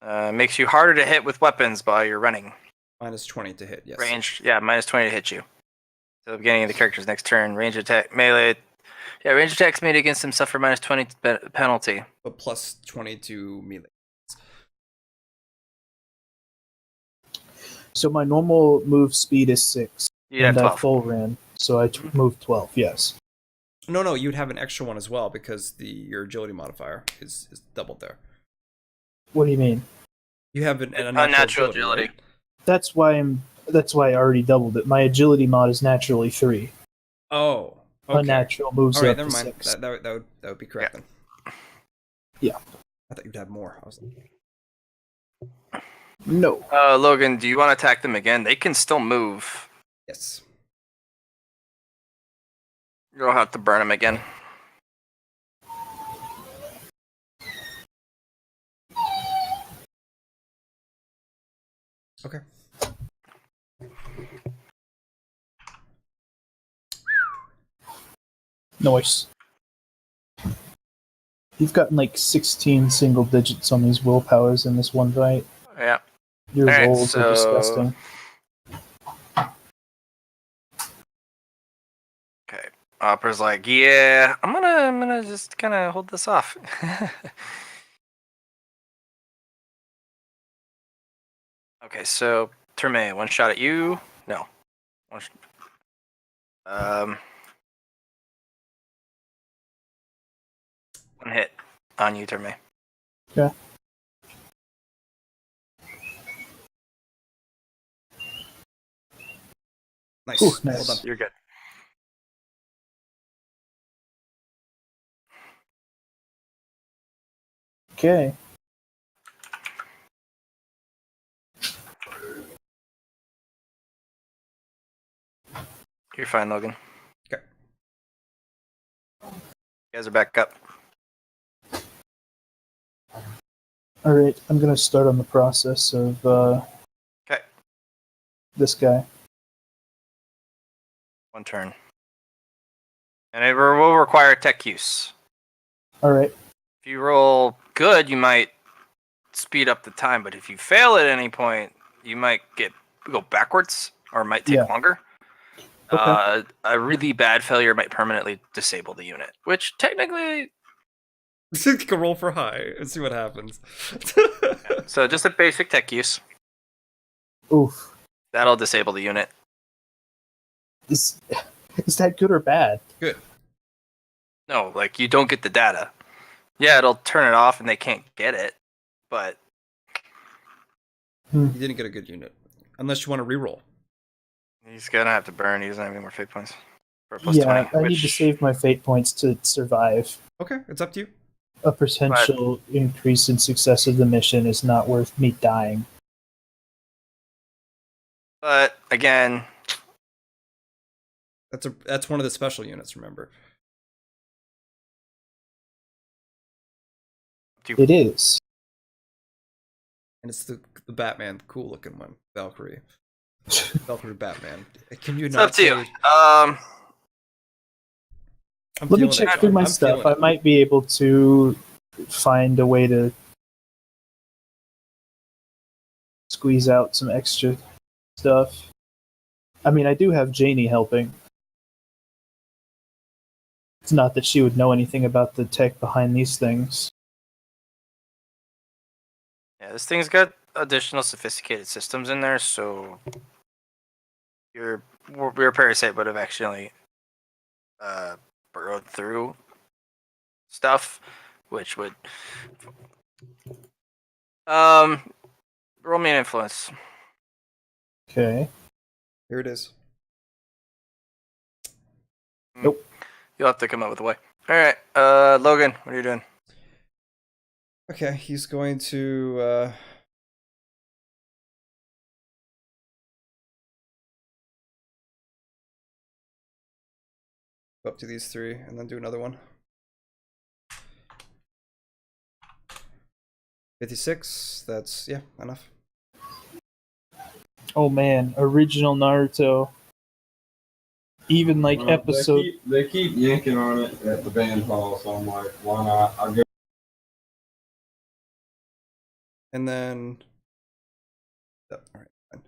Makes you harder to hit with weapons while you're running. minus 20 to hit, yes. Range, yeah, minus 20 to hit you. So the beginning of the character's next turn. Range attack, melee. Yeah, range attacks made against him suffer minus 20 penalty. But plus 20 to melee. So my normal move speed is 6. You have and 12. I full ran, so I moved 12, yes. No, you'd have an extra one as well because your agility modifier is doubled there. What do you mean? You have an Unnatural agility. Right? That's why I already doubled it. My agility mod is naturally 3. Oh, okay. Unnatural moves All right, up never to mind. 6. That would be correct then. Yeah. I thought you'd have more. I was like, No. Logan, do you want to attack them again? They can still move. yes. You'll have to burn them again. Okay. Nice. You've gotten like 16 single digits on these willpowers in this one fight. Yeah. Your Alright, rolls are disgusting. Okay. Opera's like, yeah, I'm gonna just kind of hold this off. Okay, so Terme, one shot at you. No. One hit on you, Terme. Yeah. Nice. Ooh, nice. Well done. You're good. Okay. You're fine, Logan. Okay. You guys are back up. Alright, I'm gonna start on the process of Okay. this guy. One turn. And it will require tech use. Alright. If you roll good, you might speed up the time, but if you fail at any point, you might go backwards or it might take Yeah. longer. Okay. A really bad failure might permanently disable the unit, which technically. You can roll for high and see what happens. So just a basic tech use. Oof. That'll disable the unit. Is that good or bad? Good. No, like you don't get the data. Yeah, it'll turn it off and they can't get it, but You didn't get a good unit. Unless you want to reroll. he's gonna have to burn. He doesn't have any more fate points. For a plus Yeah, 20, I need to save my fate points to survive. Okay, it's up to you. A potential increase in success of the mission is not worth me dying. But again, That's one of the special units, remember. It is. And it's the Batman, cool looking one, Valkyrie. Valkyrie Batman. Can you it's not up to you. say- Let me check through my stuff. I might be able to find a way to squeeze out some extra stuff. I mean, I do have Janie helping. It's not that she would know anything about the tech behind these things. Yeah, this thing's got additional sophisticated systems in there, so your parasite would have actually burrowed through stuff, which would roll me an influence. Okay. Here it is. Nope. You'll have to come up with a way. All right, Logan, what are you doing? Okay, he's going to go up to these three and then do another one. 56, that's, yeah, enough. Oh man, original Naruto. Even like episode. They keep yanking on it at the band hall, so I'm like, why not? I'll go. And then, oh, all right, fine.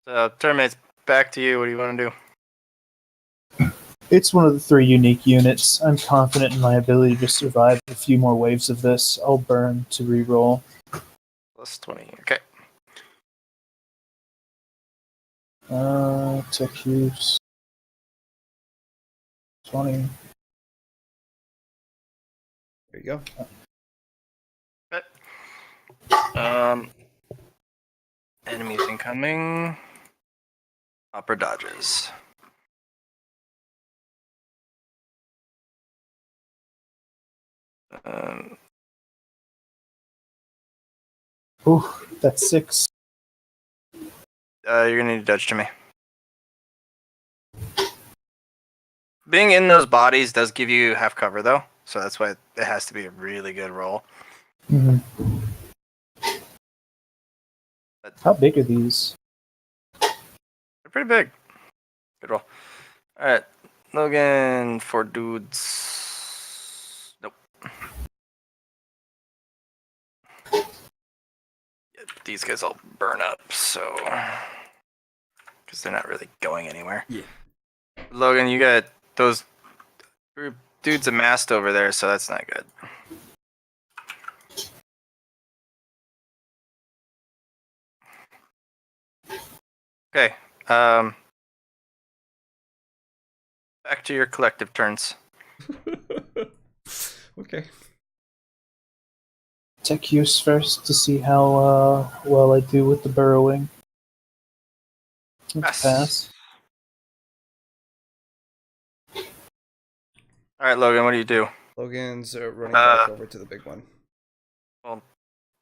So, Terminates, back to you. What do you want to do? It's one of the 3 unique units. I'm confident in my ability to survive a few more waves of this. I'll burn to reroll. Plus 20. Okay. Tech use. 20. There you go. Okay. Enemies incoming. Opera dodges. Ooh, that's 6. You're gonna need to dodge to me. Being in those bodies does give you half cover, though, so that's why it has to be a really good roll. Mm-hmm. How big are these? They're pretty big. Good roll. All right, Logan, 4 dudes. Nope. Yeah, these guys all burn up, so because they're not really going anywhere. Yeah. Logan, you got those dudes amassed over there, so that's not good. Okay. Back to your collective turns. Okay. Tech use first to see how well I do with the burrowing. Let's pass. All right, Logan, what do you do? Logan's running back over to the big one. Well,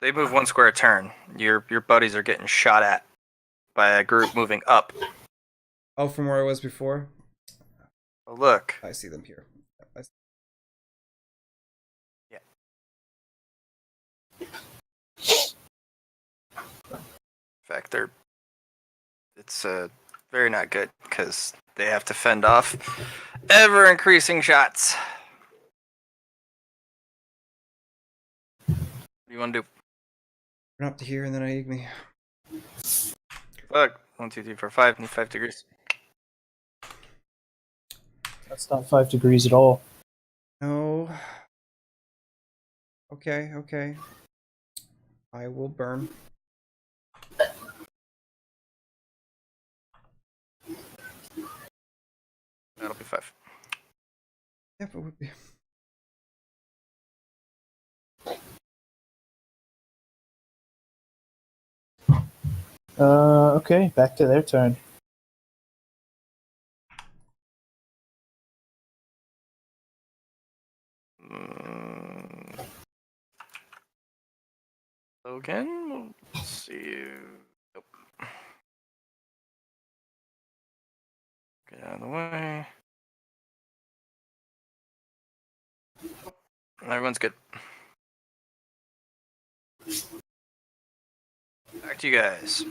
they move 1 square a turn. Your buddies are getting shot at by a group moving up. Oh, from where I was before? Oh, look. I see them here. Yeah. In fact, it's very not good because they have to fend off ever increasing shots. What do you want to do? Run up to here and then I me. Look, 1, 2, 3, 4, 5. Need 5 degrees. That's not 5 degrees at all. No. Okay. I will burn. That'll be 5. Yep, it would be. Okay, back to their turn. Logan, we'll see you. Nope. Get out of the way. Everyone's good. Back to you guys.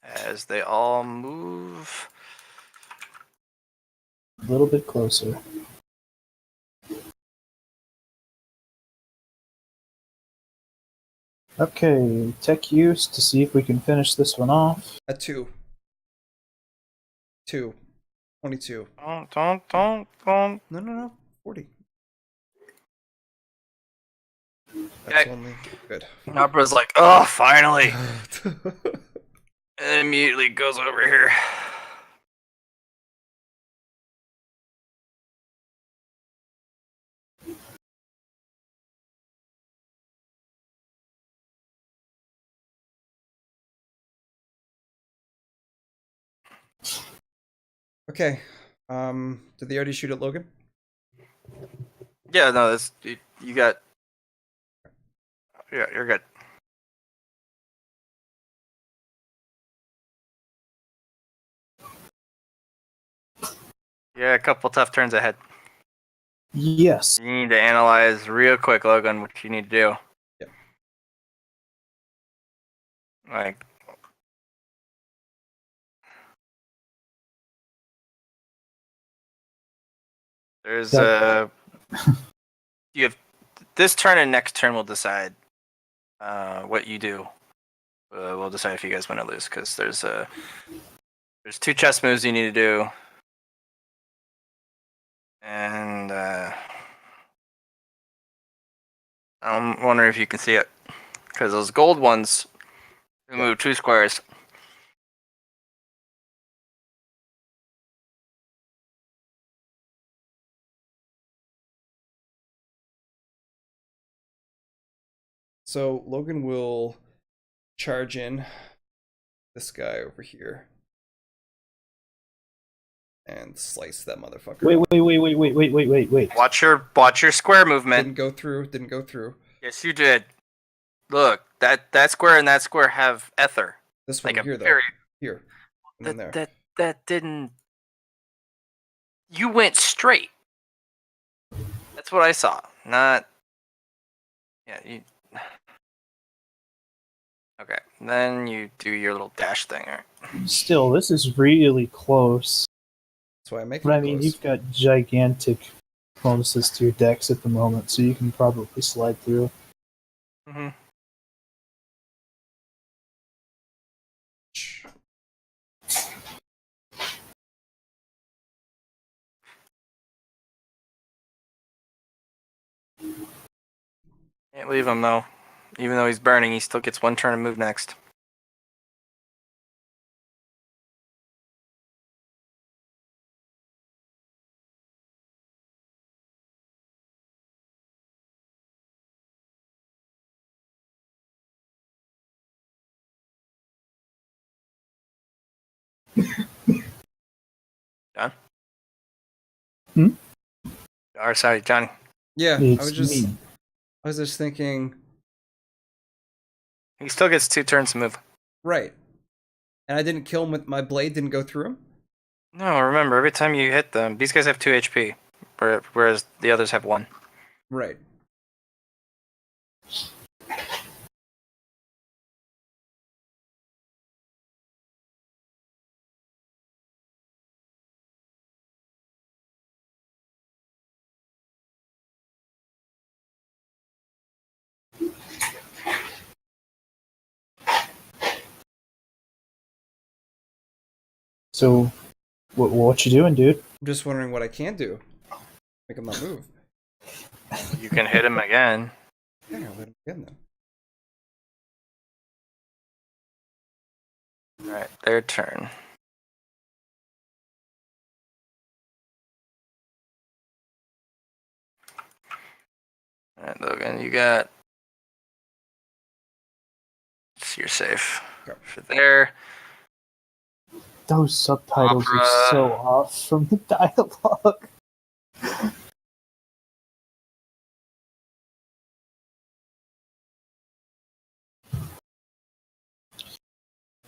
As they all move A little bit closer. Okay, tech use to see if we can finish this one off. At 2. 2. 22. Don't. No. 40. That's Okay. only good. Nabra's like, oh, finally. And immediately goes over here. Okay. Did they already shoot at Logan? Yeah, no, this you got. Yeah, you're good. Yeah, a couple tough turns ahead. Yes. You need to analyze real quick, Logan, what you need to do. Yep. Like, there's you have this turn and next turn will decide what you do. We'll decide if you guys win or lose because there's 2 chess moves you need to do, and I'm wondering if you can see it because those gold ones move 2 squares. So Logan will charge in this guy over here and slice that motherfucker. Wait. Watch your square movement. Didn't go through. Yes, you did. Look, that square and that square have ether. This one Like here, a though. very Here. And then there. that didn't. You went straight. That's what I saw. Not. Yeah. You. Okay. Then you do your little dash thing. Right? Still, this is really close. That's why I make it But I mean, close. you've got gigantic bonuses to your decks at the moment, so you can probably slide through. Mm-hmm. Can't leave him though. Even though he's burning, he still gets 1 turn and move next. John? Hmm? Or sorry, Johnny. Yeah, It's me. I was just thinking, He still gets 2 turns to move. right. And I didn't kill him with my blade, didn't go through him? No, remember, every time you hit them, these guys have 2 HP, whereas the others have 1. Right. So, what you doing, dude? I'm just wondering what I can do. Make him not move. You can hit him again. Yeah, I'll hit him again then. Alright, their turn. Alright, Logan, you got. So you're safe. Okay. For there. Those subtitles are so off from the dialogue.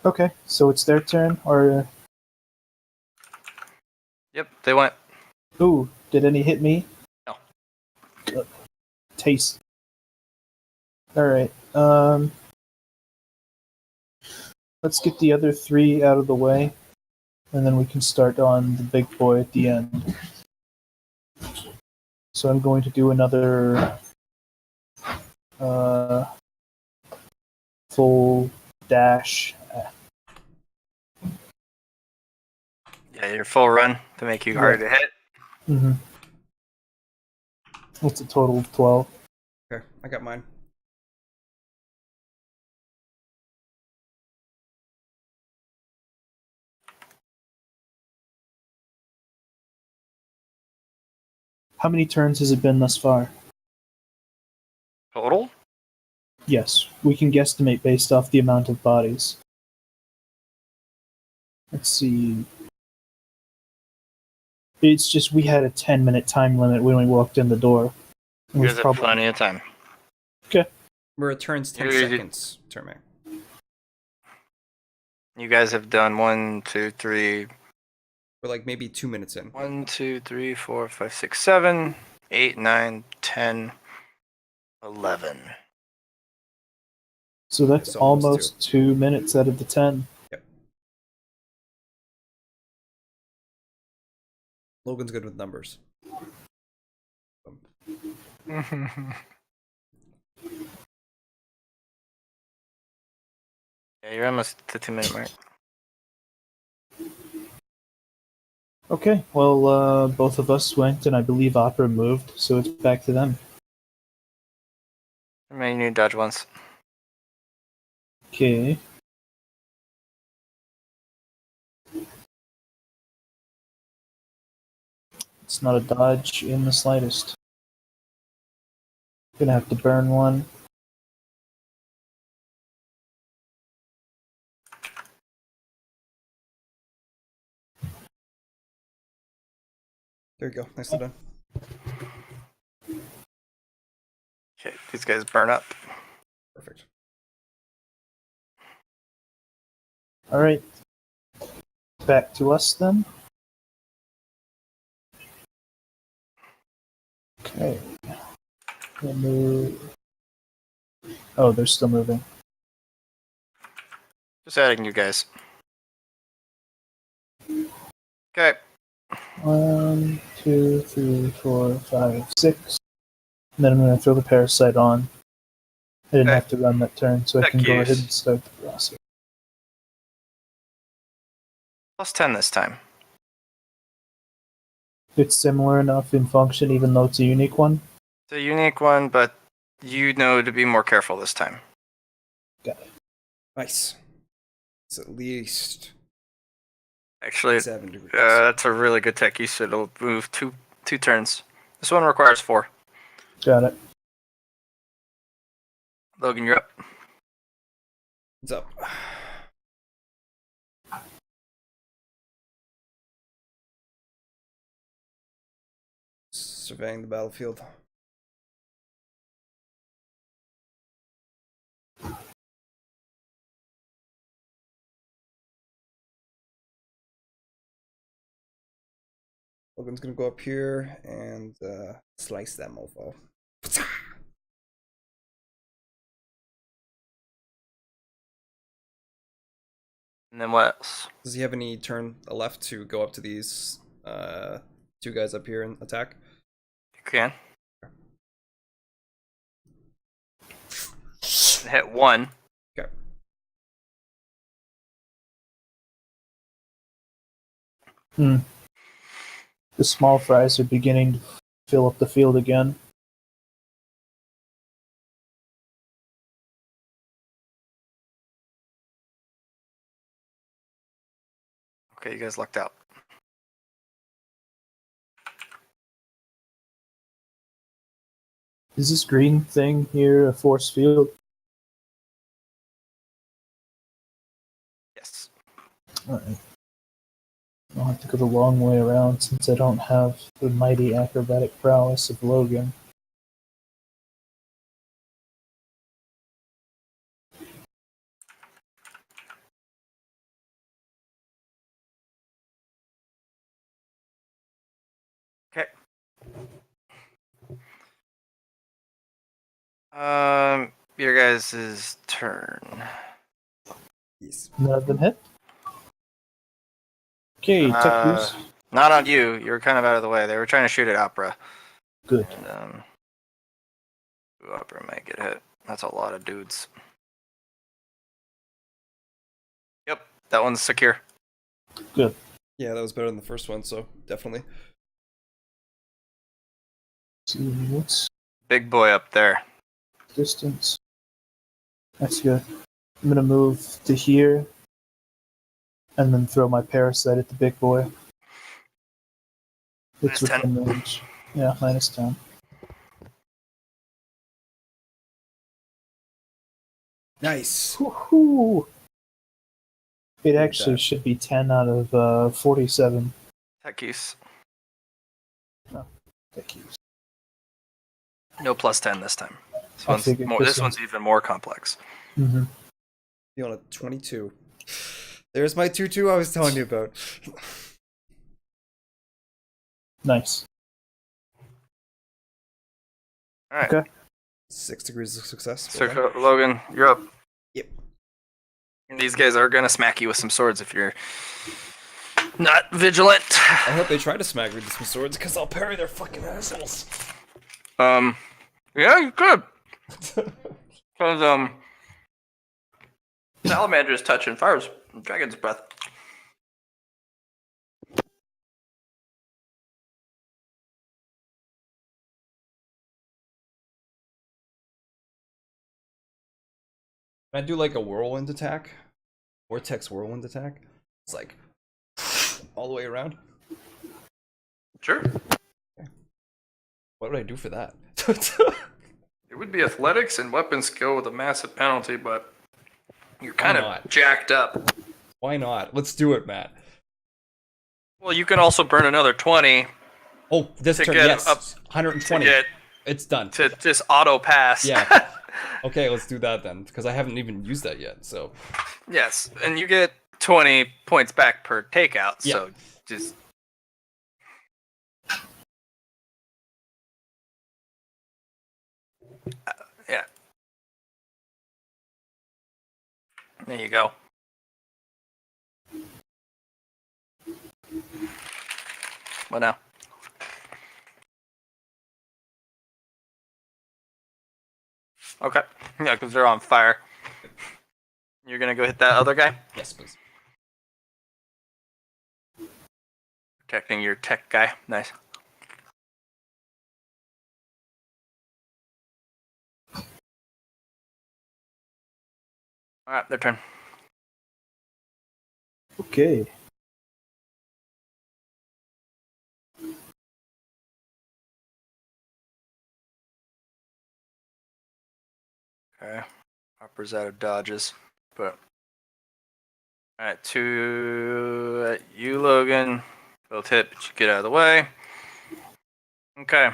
Okay, so it's their turn, or Yep, they went. ooh, did any hit me? No. Good. Taste. All right. Let's get the other 3 out of the way. and then we can start on the big boy at the end. So I'm going to do another full dash. Yeah, your full run to make you harder to hit. Mm-hmm. It's a total of 12. Okay, I got mine. How many turns has it been thus far? Total? Yes, we can guesstimate based off the amount of bodies. Let's see. It's just we had a 10-minute time limit when we walked in the door. You guys have plenty of time. Okay. We're at turns 10 You're- seconds, Terme. You guys have done 1, 2, 3, We're like maybe 2 minutes in. 1, 2, 3, 4, 5, 6, 7, 8, 9, 10, 11. So that's It's almost almost 2 minutes out of the 10. Logan's good with numbers. Yeah, you're almost at the 2-minute mark. Okay, well, both of us went, and I believe Opera moved, so it's back to them. I mean, you need to dodge once. Okay. It's not a dodge in the slightest. Gonna have to burn one. There you go. Nicely done. Okay, these guys burn up. Perfect. Alright. Back to us then. Okay. We'll move. Oh, they're still moving. Just adding you guys. Okay. 1, 2, 3, 4, 5, 6. And then I'm going to throw the parasite on. I didn't Okay. have to run that turn, so I That can go ahead cues. and start the process. Plus 10 this time. It's similar enough in function, even though it's a unique one. It's a unique one, but you know to be more careful this time. Got it. Nice. It's at least Actually, 7 degrees. that's a really good tech use. It'll move two turns. This one requires 4. Got it. Logan, you're up. What's up? Surveying the battlefield. Logan's gonna go up here and slice that mofo. And then what else? Does he have any turn left to go up to these 2 guys up here and attack? You can. Hit 1. Okay. The small fries are beginning to fill up the field again. Okay, you guys lucked out. Is this green thing here a force field? Yes. Alright. I'll have to go the long way around since I don't have the mighty acrobatic prowess of Logan. Okay. Your guys' turn. Yes. None of them hit? Okay. Okay, tech use. Not on you. You were kind of out of the way. They were trying to shoot at Opera. Good. And, Opera might get hit. That's a lot of dudes. Yep, that one's secure. Good. Yeah, that was better than the first one, so definitely. See what's Big boy up there. distance. That's good. I'm gonna move to here, and then throw my parasite at the big boy. It's Minus 10. within range. Yeah, -10. Nice. Woohoo! It Look at actually that. should be 10 out of 47. Tech use. Tech use. No plus 10 this time. I figured This one's even more complex. Mm-hmm. You on a 22. There's my 2-2 I was telling you about. Nice. All right. Okay. 6 degrees of success. So, Logan, you're up. Yep. These guys are going to smack you with some swords if you're not vigilant. I hope they try to smack me with some swords, because I'll parry their fucking assholes. Yeah, you could. Because, Salamander's touch and fires dragon's breath. Can I do like a whirlwind attack? Vortex whirlwind attack? It's like all the way around. Sure. What would I do for that? It would be athletics and weapon skill with a massive penalty, but you're kind Why of not? jacked up. Why not? Let's do it, Matt. Well, you can also burn another 20 Oh, this To turn, get yes. up- 120. to get It's done. to just auto pass. Yeah. Okay, let's do that then, because I haven't even used that yet. So Yes, and you get 20 points back per takeout. Yeah. So just yeah. There you go. What now? Okay. Yeah, because they're on fire. You're gonna go hit that other guy? yes, please. Protecting your tech guy. Nice. Alright, their turn. Okay. Okay. Hopper's out of dodges. But alright, two at you, Logan. Both hit, but you get out of the way. Okay.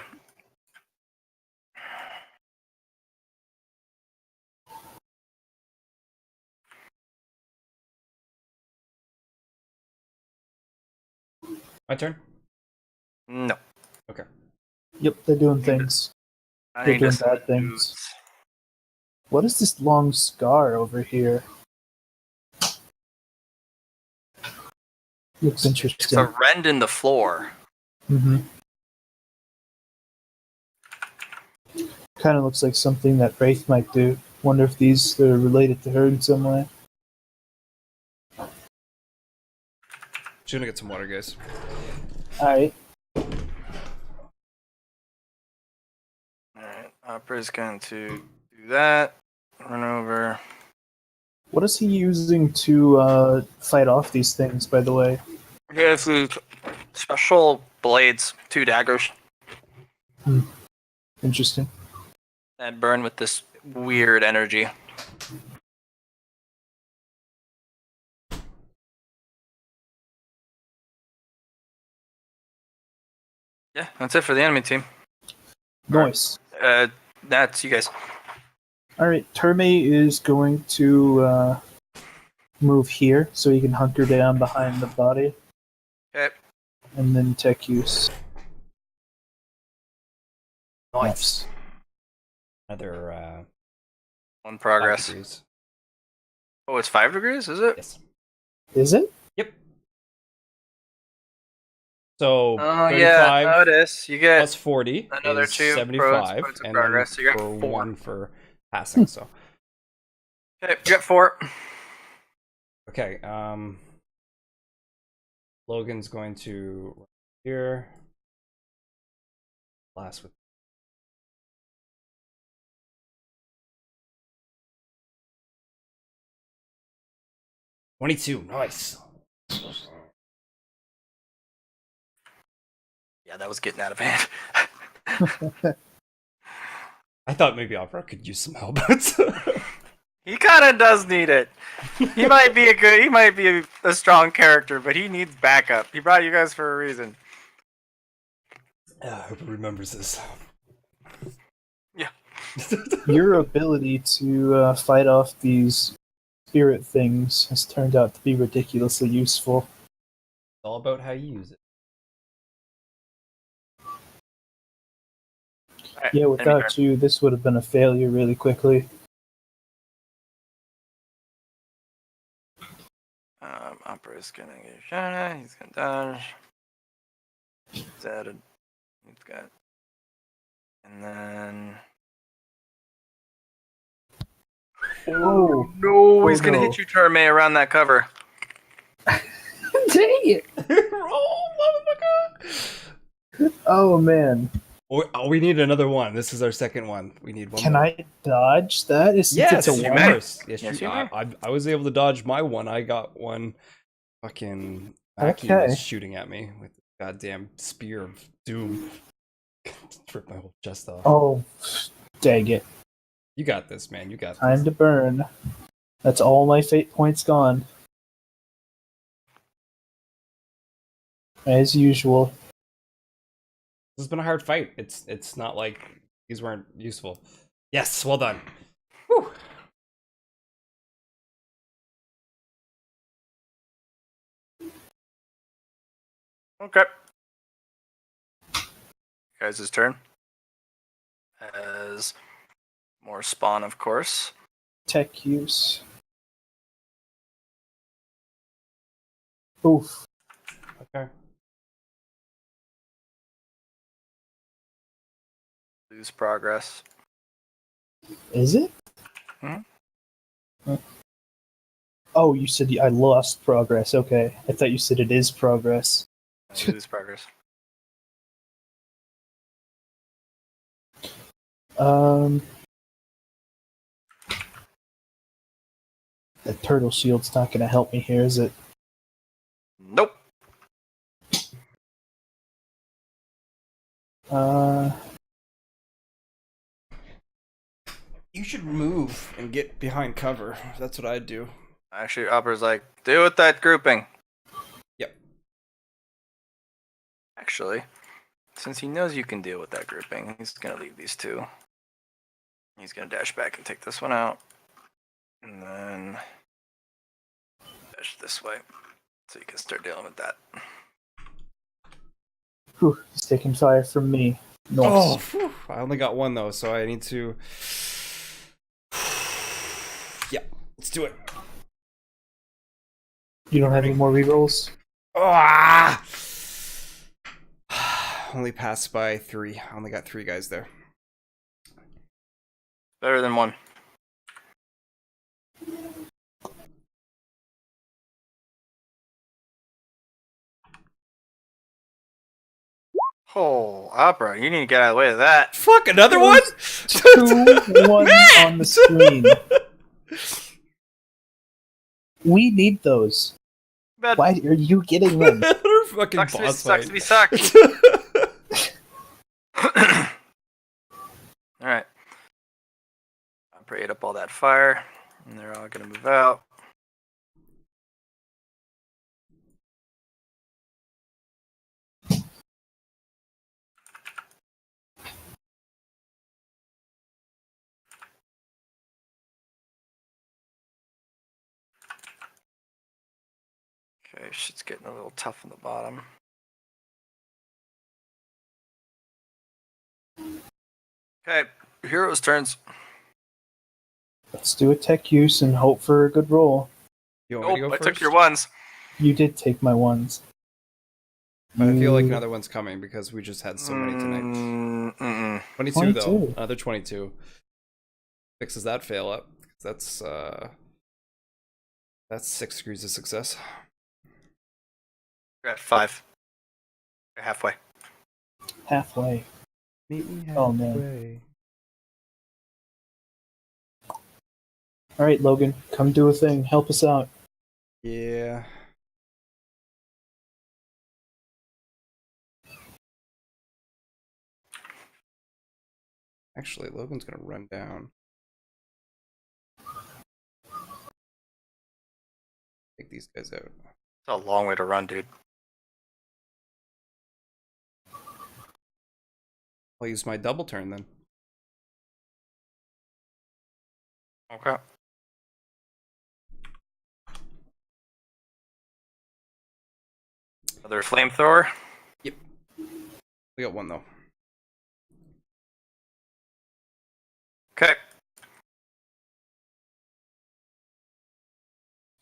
My turn? No. Yep, they're doing things. I They're need doing to bad things. What is this long scar over here? Looks It's interesting. a rend in the floor. Mm-hmm. Kind of looks like something that Wraith might do. Wonder if these are related to her in some way. Just gonna get some water, guys. Alright. Alright, Opera's going to do that. Run over. What is he using to fight off these things, by the way? He has these special blades, 2 daggers, Interesting. that burn with this weird energy. Yeah, that's it for the enemy team. Nice. That's you guys. Alright, Terme is going to move here so he can hunker down behind the body. Okay. And then tech use. Nice. Another One 5 progress. degrees. Oh, it's 5 degrees, is it? Yes. Is it? Yep. So Oh 35 yeah, no, it is. You get plus 40 another is 2 75, points of and progress. then So you got for 4. 1 for passing. So Okay, you got 4. okay, Logan's going to run here. Last with 22. Nice. Yeah, that was getting out of hand. I thought maybe Opera could use some help. He kind of does need it. He might be a strong character, but he needs backup. He brought you guys for a reason. I hope he remembers this. Yeah. Your ability to fight off these spirit things has turned out to be ridiculously useful. It's all about how you use it. Alright, Yeah, enemy turn. without you, this would have been a failure really quickly. Opera's gonna get shot. He's gonna dodge. He's added. He's got. And then. Oh, No, he's Oh, gonna no. hit you, Terme, around that cover. dang it! Oh, motherfucker! Oh man, Oh, we need another one. This is our second one. We need one can more. I dodge that? Since Yes, it's a you one. may. course. Yes, Yes, you you may. I was able to dodge my one. I got one. Fucking Mackie Okay. was shooting at me with the goddamn spear of doom. Rip my whole chest off. Oh, dang it! You got this, man. You got Time this. to burn. That's all my fate points gone. As usual. This has been a hard fight. It's not like these weren't useful. Yes, well done. Whew. Okay. Guys' turn. As more spawn, of course. Tech use. Oof. Okay. Lose progress. Is it? Mhm. Huh. Oh, you said I lost progress. Okay. I thought you said it is progress. Lose progress. The turtle shield's not going to help me here, is it? Nope. You should move and get behind cover. That's what I'd do. Actually, Opera's like, deal with that grouping. Yep. Actually, since he knows you can deal with that grouping, he's gonna leave these 2. He's gonna dash back and take this one out. And then dash this way. So you can start dealing with that. Whew, he's taking fire from me. Nice. Oh, phew. I only got one though, so I need to. Yeah, let's do it. You don't have any more rerolls? Ah! Only passed by 3. I only got 3 guys there. Better than 1. Oh, Opera, you need to get out of the way of that. Fuck, another one? 2 ones on the screen. We need those. Bad. Why are you getting them? Another fucking Sucks, boss sucks to be fight. sucked. Alright. I prayed up all that fire, and they're all gonna move out. Okay, shit's getting a little tough on the bottom. Okay, heroes' turns. Let's do a tech use and hope for a good roll. You want me to Oh, go I first? took your ones. You did take my ones. But I feel like another one's coming because we just had so many tonight. Mm-mm. 22 though. 22. Another 22. Fixes that fail up. That's 6 degrees of success. You're at 5. You're halfway. Halfway. Meet me Oh, man. All right, Logan, come do a thing. Help us out. Yeah. Actually, Logan's gonna run down. Take these guys out. It's a long way to run, dude. I'll use my double turn then. Okay. Another flamethrower. Yep. We got one though. Okay.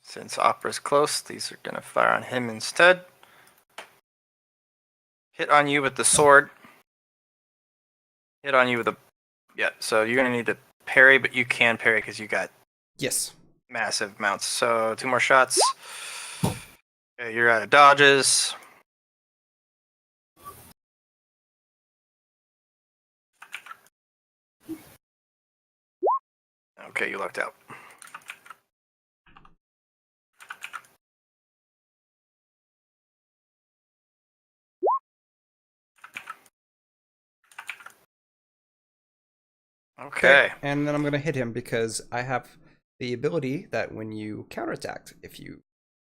Since Opera's close, these are gonna fire on him instead. Hit on you with the sword. Hit on you with a... Yeah, so you're gonna need to parry, but you can parry because you got Yes. massive amounts. So 2 more shots. Okay, you're out of dodges. Okay, you lucked out. Okay. And then I'm gonna hit him because I have the ability that when you counterattack, if you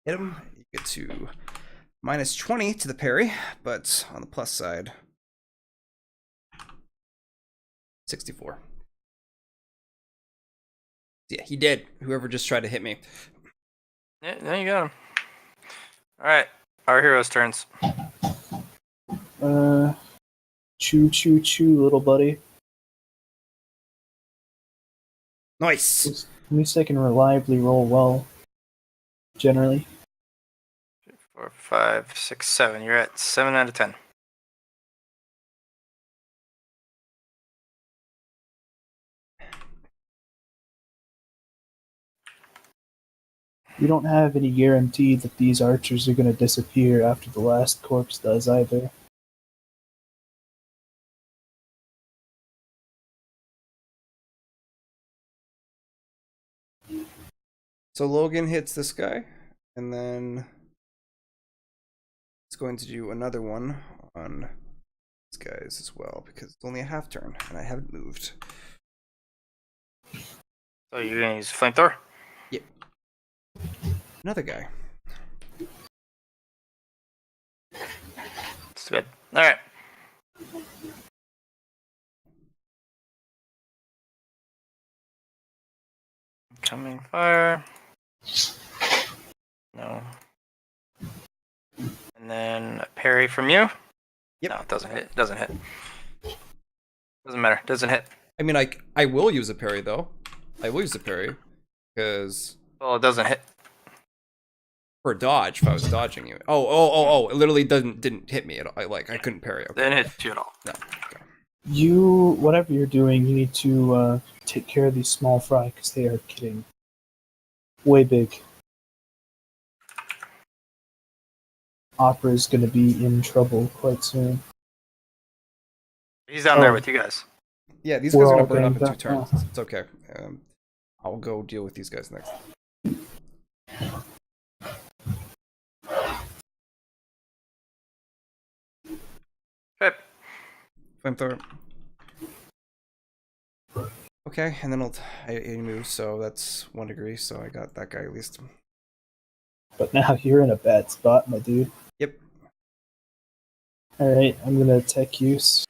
hit him, you get to -20 to the parry, but on the plus side, 64. Yeah, he did. Whoever just tried to hit me. Yeah, now you got him. Alright, our heroes' turns. Choo choo choo, little buddy. Nice. At least I can reliably roll well. Generally. 4, 5, 6, 7. You're at 7 out of 10. We don't have any guarantee that these archers are going to disappear after the last corpse does either. So Logan hits this guy, and then it's going to do another one on these guys as well because it's only a half turn and I haven't moved. So you're gonna use flamethrower? Yep. Another guy. It's good. Alright. Incoming fire. No. And then a parry from you? Yep. No, it doesn't hit. It doesn't hit. Doesn't matter. Doesn't hit. I mean, I will use a parry though. I will use a parry because Well, it doesn't hit. for dodge, if I was dodging you. Oh! It literally didn't hit me at all. I couldn't parry. Okay. Didn't hit you at all. No. Okay. Whatever you're doing, you need to take care of these small fry because they are getting way big. Opera is going to be in trouble quite soon. He's down there Oh. with you guys. Yeah, these We're guys are all gonna burn up in ganged 2 up turns. It's okay. I'll go deal with these guys next. Okay. Flamethrower. Okay, and then he moves, so that's 1 degree, so I got that guy at least. But now you're in a bad spot, my dude. Yep. Alright, I'm going to tech use.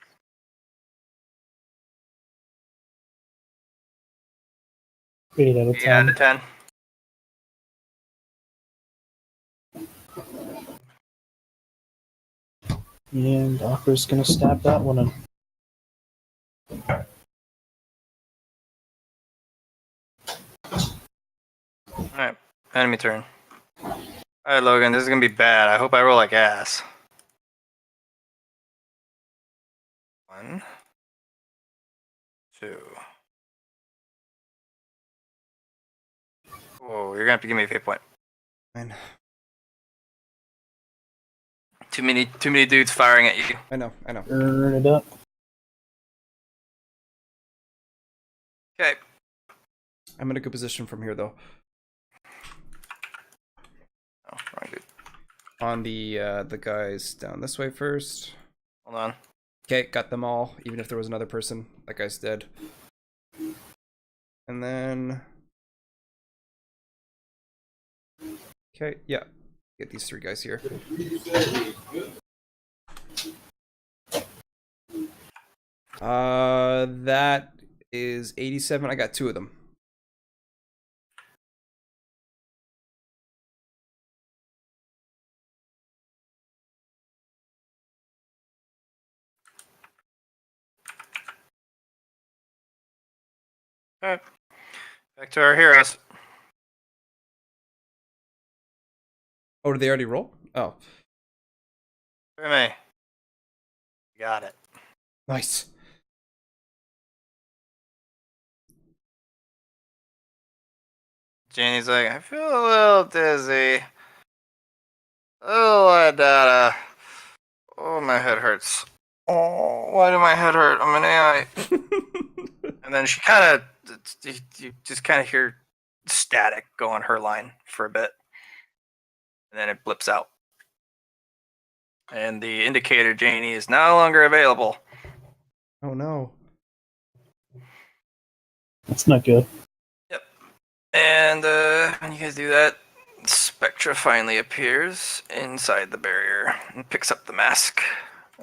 Eight out of 8 out 10. of 10. And Opera's going to stab that one in. Alright. Enemy turn. Alright, Logan. This is gonna be bad. I hope I roll like ass. 1, 2. Whoa, you're gonna have to give me a fate point. Fine. Too many dudes firing at you. I know. Turn it up. Okay. I'm in a good position from here, though. Oh, wrong dude. On the guys down this way first. Hold on. Okay, got them all. Even if there was another person, that guy's dead. And then, okay, yeah, get these 3 guys here. That is 87. I got 2 of them. Alright. Back to our heroes. Oh, did they already roll? Oh, For me. Got it. nice. Janie's like, I feel a little dizzy. Oh, data. Oh, my head hurts. Oh, why do my head hurt? I'm an AI. And then she kind of, you just kind of hear static go on her line for a bit. And then it blips out. And the indicator, Janie, is no longer available. Oh no. That's not good. And when you guys do that, Spectra finally appears inside the barrier and picks up the mask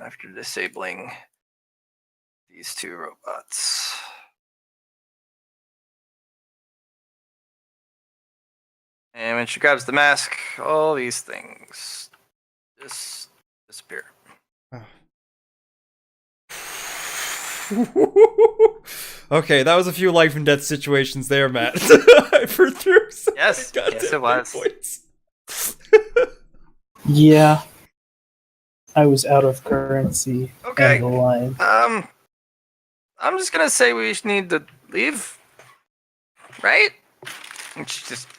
after disabling these 2 robots. And when she grabs the mask, all these things just disappear. Okay, that was a few life and death situations there, Matt. For through some Yes, goddamn yes, it was. points. Yeah. I was out of currency Okay. and the line. I'm just gonna say we need to leave, right? And she just,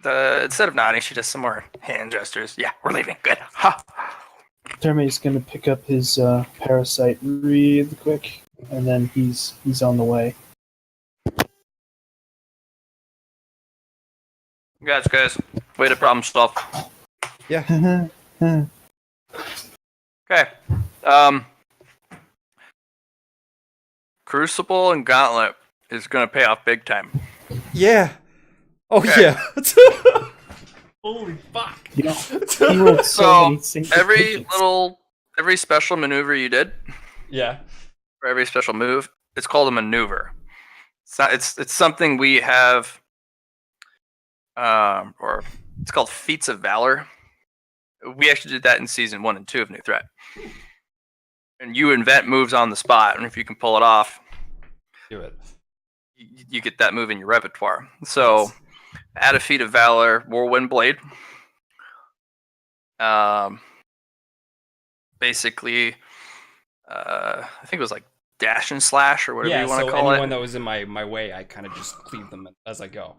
instead of nodding, she does some more hand gestures. Yeah, we're leaving. Good. Ha. Terme's gonna pick up his parasite really quick, and then he's on the way. Congrats, guys. Way to problem solve. Yeah. Okay. Crucible and Gauntlet is gonna pay off big time. Yeah. Oh Okay. yeah. Holy fuck. You know, he rolled so many single Every digits. every special maneuver you did, Yeah. for every special move, it's called a maneuver. It's something we have, or it's called feats of valor. We actually did that in season 1 and 2 of New Threat. And you invent moves on the spot, and if you can pull it off, Do it. you get that move in your repertoire. So, Nice. add a feat of valor, Whirlwind Blade. Basically, I think it was like dash and slash or whatever Yeah, you want to so call anyone it. that was in my way, I kind of just cleave them as I go.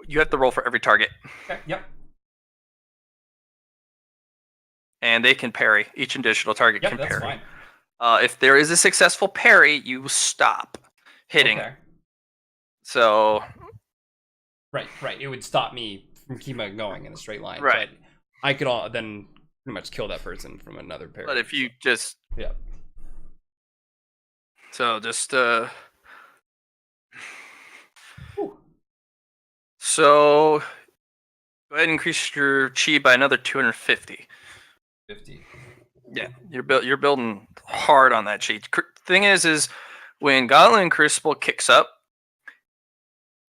You have to roll for every target, Okay, yep. and they can parry. Each additional target Yep, can that's parry. fine. If there is a successful parry, you stop hitting. Okay. So, Right. It would stop me from keeping going in a straight line. Right. But I could then pretty much kill that person from another parry. but if you just Yeah. so just Whew. so go ahead and increase your chi by another 250. 50. Yeah, you're building hard on that chi. Thing is when Gauntlet and Crucible kicks up,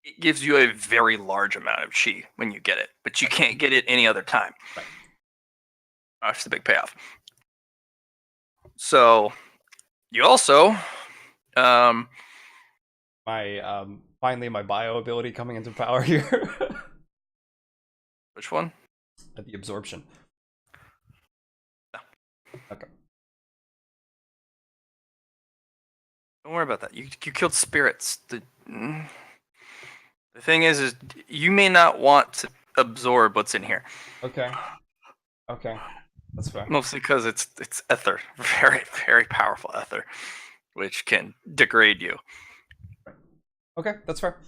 it gives you a very large amount of chi when you get it, but you can't get it any other time. Right. That's the big payoff. So you also, My finally my bio ability coming into power here. which one? The absorption. Okay. Don't worry about that. You killed spirits. The thing is you may not want to absorb what's in here. Okay. Okay. That's fair. Mostly because it's ether, very very powerful ether, which can degrade you. Okay, that's fair.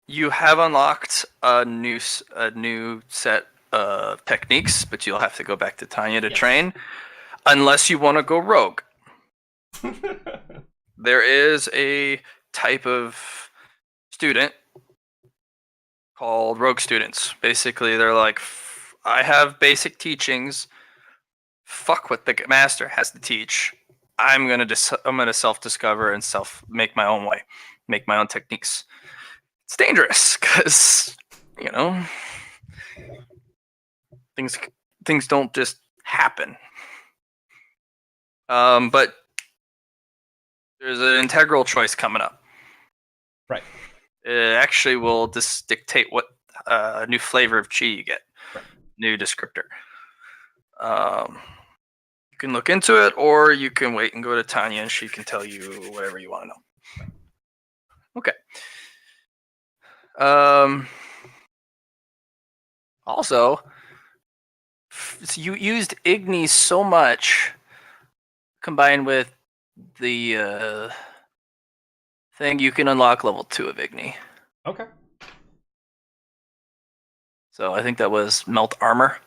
You have unlocked a new set of techniques, but you'll have to go back to Tanya to train, unless you want to go rogue. There is a type of student called rogue students. Basically, they're like, I have basic teachings. Fuck what the master has to teach. I'm gonna self-discover and make my own way, make my own techniques. It's dangerous because things don't just happen. But there's an integral choice coming up. Right. It actually will dictate what new flavor of chi you get. Right. New descriptor. You can look into it, or you can wait and go to Tanya, and she can tell you whatever you want to know. Okay. Also, you used Igni so much, combined with the thing, you can unlock level 2 of Igni. Okay. So I think that was Melt Armor.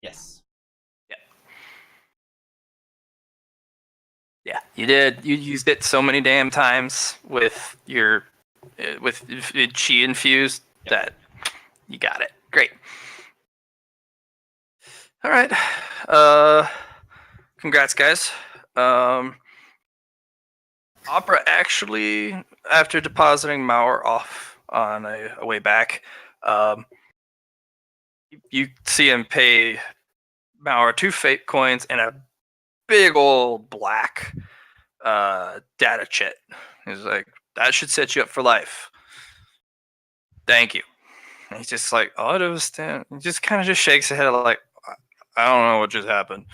Yes. Yeah, you did. You used it so many damn times with your with chi infused that you got it. Great. All right. Congrats, guys. Opera actually, after depositing Mauer off on a way back, you see him pay Mauer 2 fate coins and a big old black data chit. He's like, that should set you up for life. Thank you. And he's just like, oh, I don't understand. He just kind of just shakes his head like, I don't know what just happened.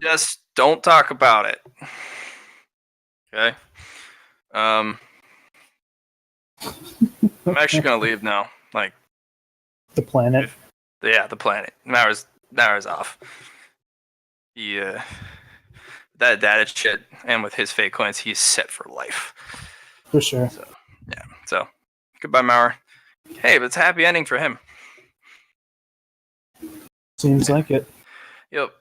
Just don't talk about it. Okay. I'm actually gonna leave now. Like The planet. the planet. Mauer's off. Yeah. That data shit, and with his fake coins, he's set for life. For sure. So, yeah. So, goodbye, Mauer. Hey, but it's a happy ending for him. Seems like it. Yep.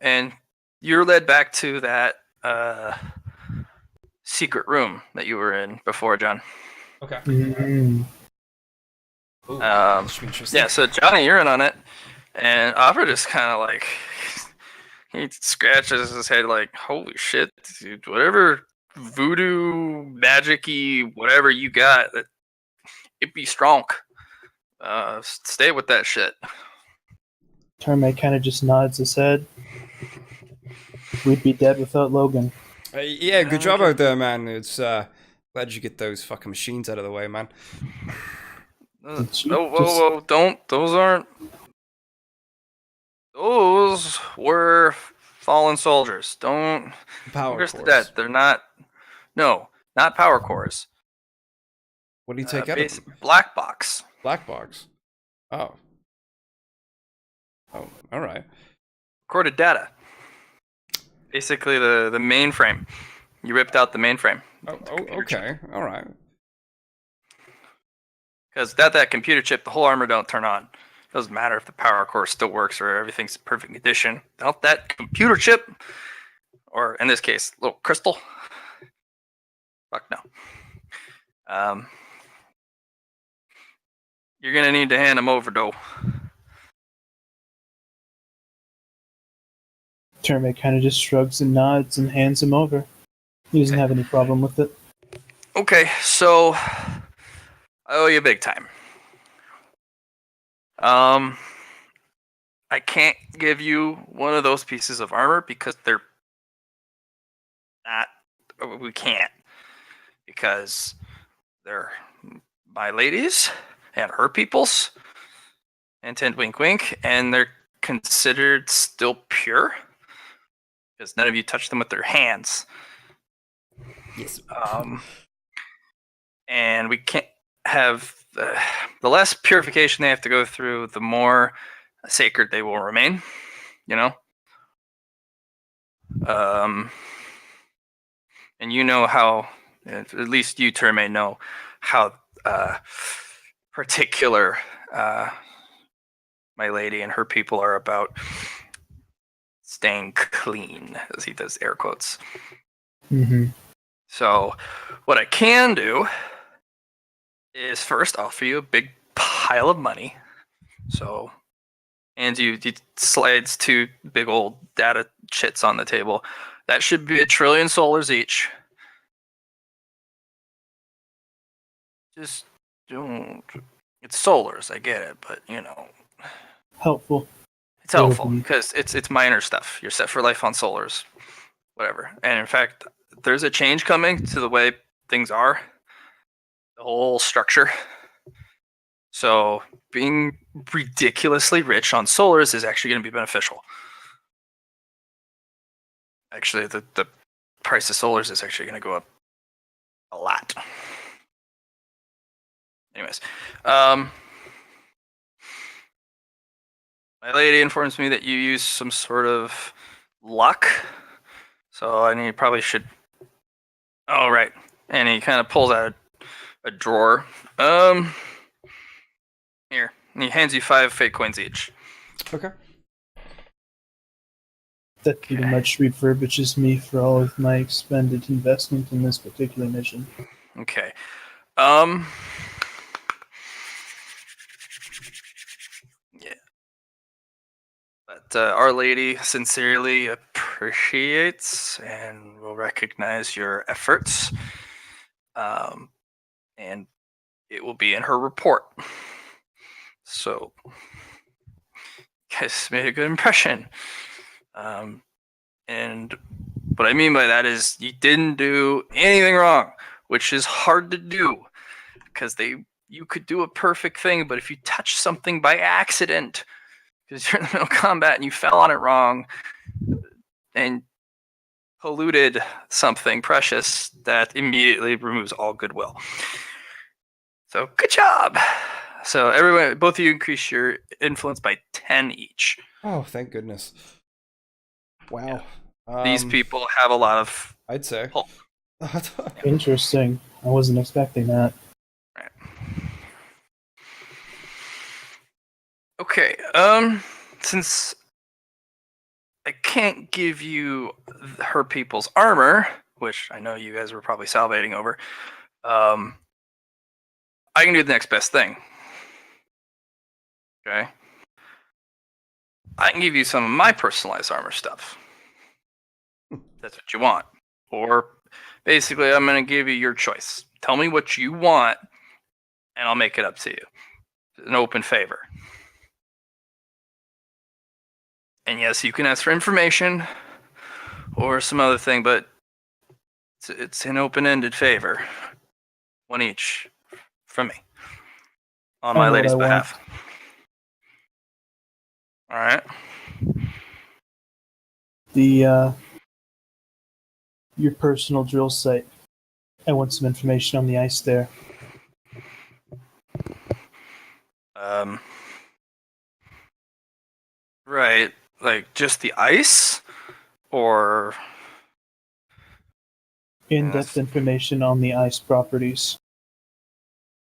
And you're led back to that secret room that you were in before, John. Okay. Mm. Ooh, that should be interesting. Yeah. So Johnny, you're in on it, and Opera just kind of like he scratches his head like, "Holy shit, dude! Whatever voodoo, magic-y, whatever you got, it be strong. Stay with that shit." Termite kind of just nods his head. We'd be dead without Logan. Yeah, good job out there, man. It's glad you get those fucking machines out of the way, man. Whoa! Don't. Those were fallen soldiers. Don't. Power Where's cores. the dead? They're not. No, not power cores. What do you take out of them? Black box. Black box. Oh. Oh, all right. Recorded data. Basically, the mainframe. You ripped out the mainframe. Oh, okay. All right. Because without that computer chip, the whole armor don't turn on. Doesn't matter if the power core still works or everything's in perfect condition. Without that computer chip, or in this case, little crystal. Fuck no. You're gonna need to hand them over, though. Termite kind of just shrugs and nods and hands him over. He doesn't have any problem with it. Okay, so I owe you big time. I can't give you one of those pieces of armor because they're not. We can't because they're my ladies and her people's, Hint, hint, wink, wink, and they're considered still pure because none of you touched them with their hands. Yes. And we can't have the less purification they have to go through, the more sacred they will remain. You know. And you know how, at least you, Terme, know how particular my lady and her people are about staying clean, as he does air quotes. Mm-hmm. So, what I can do is first offer you a big pile of money. So, and you slides two big old data chits on the table. That should be 1 trillion solars each. Just don't. It's solars, I get it, but you know, Helpful. it's helpful because it's minor stuff. You're set for life on solars, whatever. And in fact, there's a change coming to the way things are, the whole structure. So being ridiculously rich on solars is actually going to be beneficial. Actually, the price of solars is actually going to go up a lot. Anyways, my lady informs me that you use some sort of luck, so I mean, probably should. Oh, right. And he kind of pulls out a drawer. Here, and he hands you 5 fake coins each. Okay. That pretty much refurbishes me for all of my expended investment in this particular mission. Okay. Yeah. But Our Lady sincerely appreciates and will recognize your efforts. And it will be in her report. So, you guys made a good impression. And what I mean by that is you didn't do anything wrong, which is hard to do because you could do a perfect thing, but if you touch something by accident, because you're in the middle of combat and you fell on it wrong and polluted something precious, that immediately removes all goodwill. So good job. So everyone, both of you increase your influence by 10 each. Oh, thank goodness. Wow. These people have a lot of I'd say. hope. Interesting. I wasn't expecting that. Right. Okay. Since I can't give you her people's armor, which I know you guys were probably salivating over, I can do the next best thing. Okay. I can give you some of my personalized armor stuff. That's what you want. Or basically, I'm going to give you your choice. Tell me what you want, and I'll make it up to you. An open favor. And yes, you can ask for information or some other thing, but it's an open-ended favor. One each from me. On I my know what lady's I want. behalf. All right. Your personal drill site. I want some information on the ice there. Right. Like just the ice? Or In-depth information on the ice properties.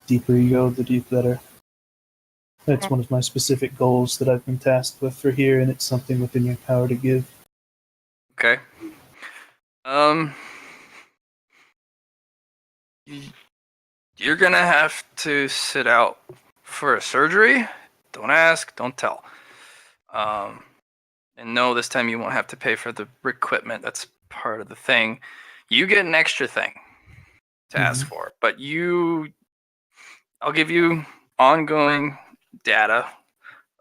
Deeper you go, the better. That's one of my specific goals that I've been tasked with for here, and it's something within your power to give. okay. You're gonna have to sit out for a surgery. Don't ask, don't tell. And no, this time you won't have to pay for the equipment. That's part of the thing. You get an extra thing to ask for, but I'll give you ongoing data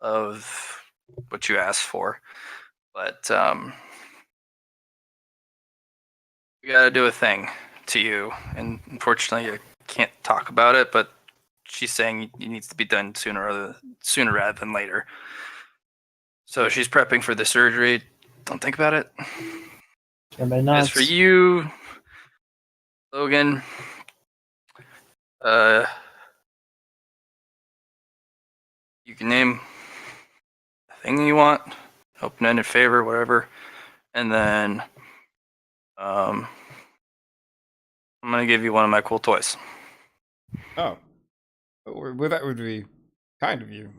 of what you asked for, but we gotta do a thing to you, and unfortunately, I can't talk about it. But she's saying it needs to be done sooner rather than later. So she's prepping for the surgery. Don't think about it. Turn my As nods. for you, Logan, you can name a thing you want, open-ended favor, whatever, and then I'm gonna give you one of my cool toys. Oh. Well, that would be kind of you.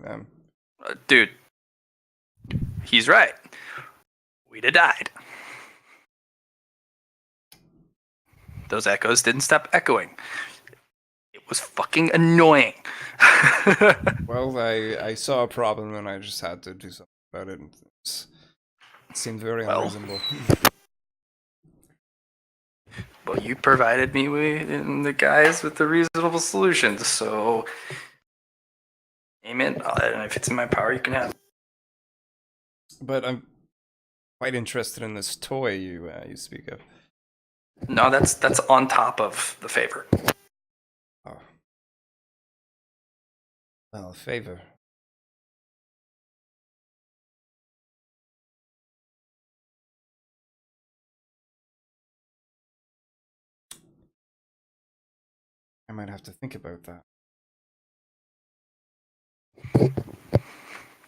Dude, he's right. We'd have died. Those echoes didn't stop echoing. It was fucking annoying. Well, I saw a problem and I just had to do something about it. It seemed very Well. unreasonable. Well, you provided me and the guys with the reasonable solutions, so name it. And if it's in my power, you can have it. But I'm quite interested in this toy you speak of. No, that's on top of the favor. Oh. Well, a favor. I might have to think about that.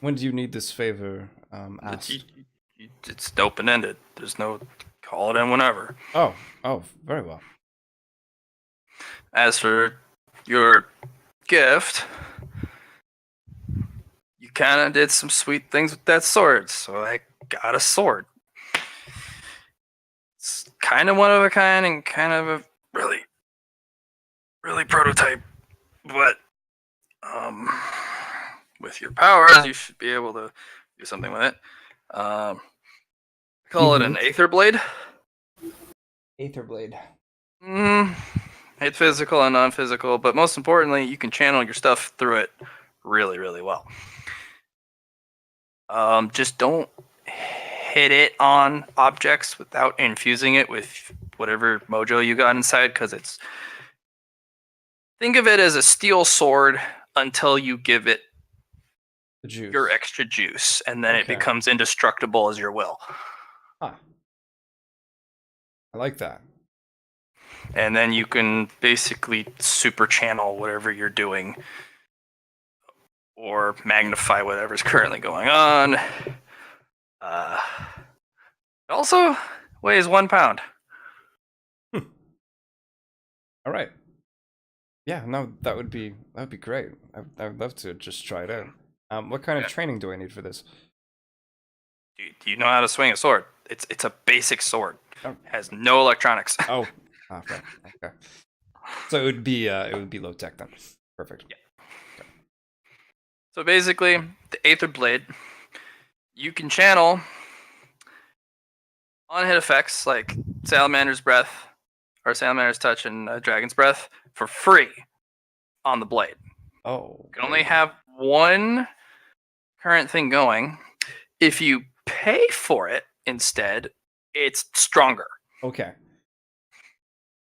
When do you need this favor asked? It's open-ended. There's no call it in whenever. Oh, very well. As for your gift, you kind of did some sweet things with that sword, so I got a sword. It's kind of one of a kind and kind of a really prototype, but with your powers, you should be able to do something with it. Call it an Aether Blade. Aether Blade. It's physical and non-physical, but most importantly, you can channel your stuff through it really, really well. Just don't hit it on objects without infusing it with whatever mojo you got inside, because it's... Think of it as a steel sword until you give it The juice. your extra juice, and then it Okay. becomes indestructible as your will. Huh. I like that. And then you can basically super channel whatever you're doing or magnify whatever's currently going on. It also weighs 1 pound. All right. Yeah, no, that would be great. I would love to just try it out. What kind of training do I need for this? Do you know how to swing a sword? It's a basic sword. Oh. It has no electronics. Oh, right. Okay. So it would be low tech then. Perfect. Yeah. Okay. So basically, the Aether Blade, you can channel on-hit effects like Salamander's Breath, or Salamander's Touch, and Dragon's Breath for free on the blade. Oh. You can only have one current thing going. If you pay for it instead, it's stronger. Okay.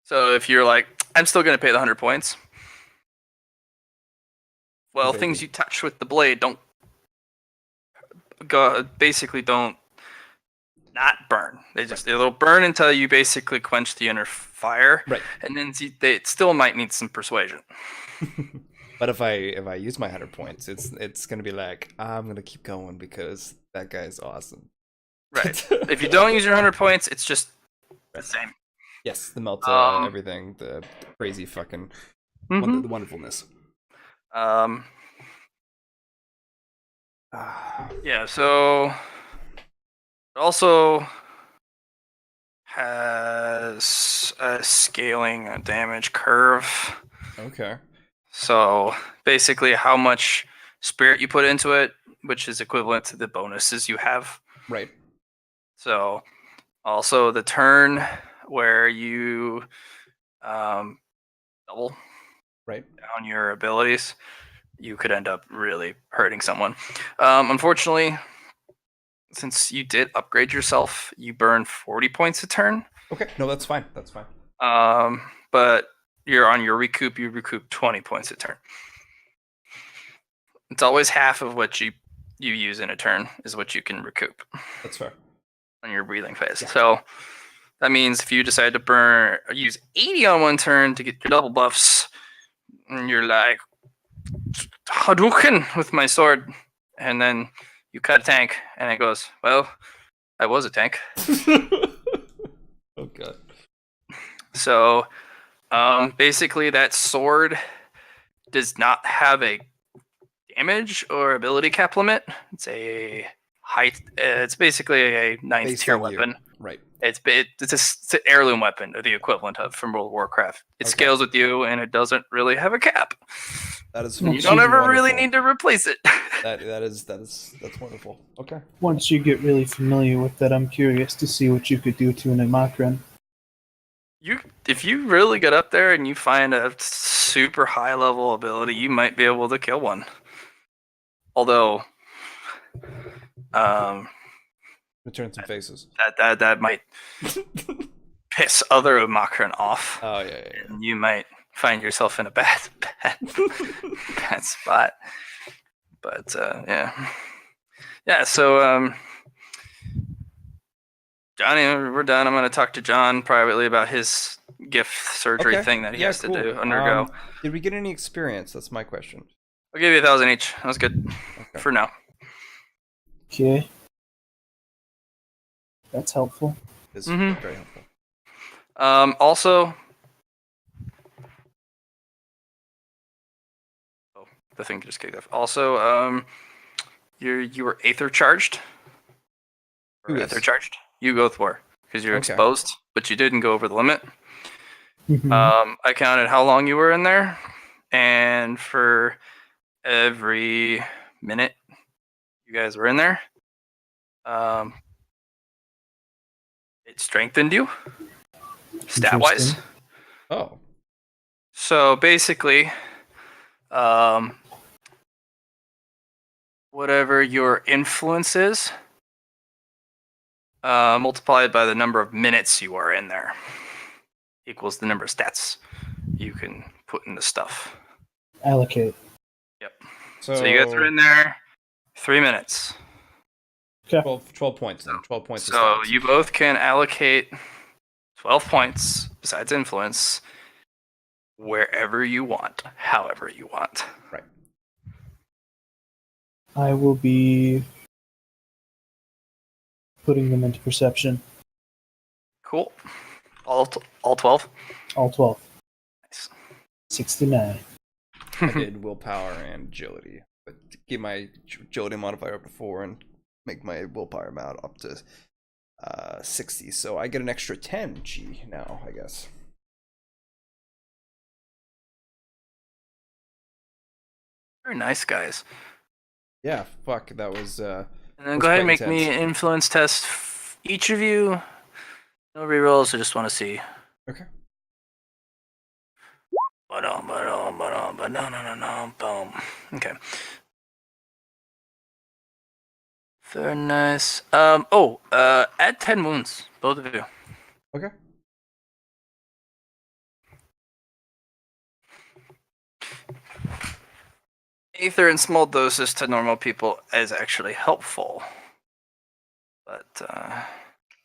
So if you're like, I'm still going to pay the 100 points. Well, Maybe. things you touch with the blade don't not burn. It'll burn until you basically quench the inner fire. Right. And then it still might need some persuasion. But if I use my 100 points, it's gonna be like, I'm gonna keep going because that guy's awesome. Right. If you don't use your 100 points, it's just the same. Yes, the melt, everything, the crazy fucking Mhm. the wonderfulness. Yeah, so it also has a scaling a damage curve. Okay. So basically how much spirit you put into it, which is equivalent to the bonuses you have. Right. So also the turn where you double Right. down your abilities, you could end up really hurting someone. Unfortunately, since you did upgrade yourself, you burn 40 points a turn. Okay. No, that's fine. That's fine. But you're on your recoup, you recoup 20 points a turn. It's always half of what you use in a turn is what you can recoup That's fair. on your breathing phase. Yeah. So that means if you decide to use 80 on one turn to get your double buffs, and you're like Hadouken with my sword, and then you cut a tank, and it goes, well, I was a tank. Oh god. So basically that sword does not have a damage or ability cap limit. It's a height. It's basically a ninth Based tier on you. weapon. Right. It's an heirloom weapon, or the equivalent of from World of Warcraft. It Okay. scales with you, and it doesn't really have a cap. That is You don't ever really wonderful. need to replace it. That's wonderful. Okay. Once you get really familiar with that, I'm curious to see what you could do to an Imakran. If you really get up there and you find a super high level ability, you might be able to kill one. Although, Return some faces. that might piss other Umakran off. Oh yeah. And you might find yourself in a bad spot. But yeah. So Johnny, we're done. I'm going to talk to John privately about his gift surgery thing that he has to do undergo. Did we get any experience? That's my question. I'll give you 1,000 each. That was good for now. Okay. That's helpful. It's Mhm. very helpful. Also, the thing just kicked off. Also, you were aether charged. Who is? Aether charged. You both were because you're Okay. exposed, but you didn't go over the limit. Mhm. I counted how long you were in there, and for every minute you guys were in there, it strengthened you stat wise. Interesting. Oh. So basically, whatever your influence is, multiplied by the number of minutes you are in there, equals the number of stats you can put in the stuff. Allocate. Yep. So, So you guys are in there 3 minutes. 12 points then. 12 points. So of stats. you both can allocate 12 points besides influence wherever you want, however you want. Right. I will be putting them into perception. Cool. All 12. All 12. Nice. 69. I did willpower and agility, but to get my agility modifier up to 4 and make my willpower amount up to 60. So I get an extra 10 G now, I guess. Very nice, guys. Yeah, fuck, that was And then was go ahead and quite make me an influence test. Each of you. No rerolls, I just want to see. okay. Boom. Okay. Very nice. Add 10 wounds, both of you. Okay. Aether in small doses to normal people is actually helpful. But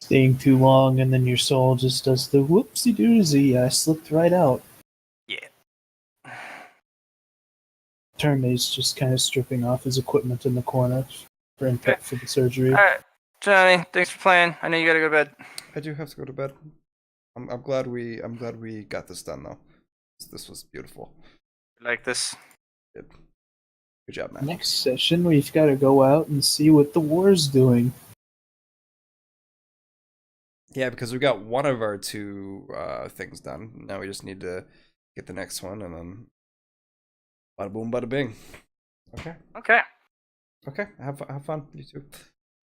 Staying too long, and then your soul just does the whoopsie doozy. I slipped right out. yeah. Termay's just kind of stripping off his equipment in the corner for impact for the surgery. Alright. Johnny, thanks for playing. I know you gotta go to bed. I do have to go to bed. I'm glad we got this done though. This was beautiful. Like this. Good job, man. Next session, we've got to go out and see what the war's doing. Yeah, because we got one of our 2 things done. Now we just need to get the next one, and then bada boom, bada bing. Okay. Okay. Have fun, you too.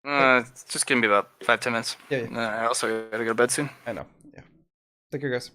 It's just gonna be about 5-10 minutes. Yeah. I also gotta go to bed soon. I know. Yeah. Take care, guys.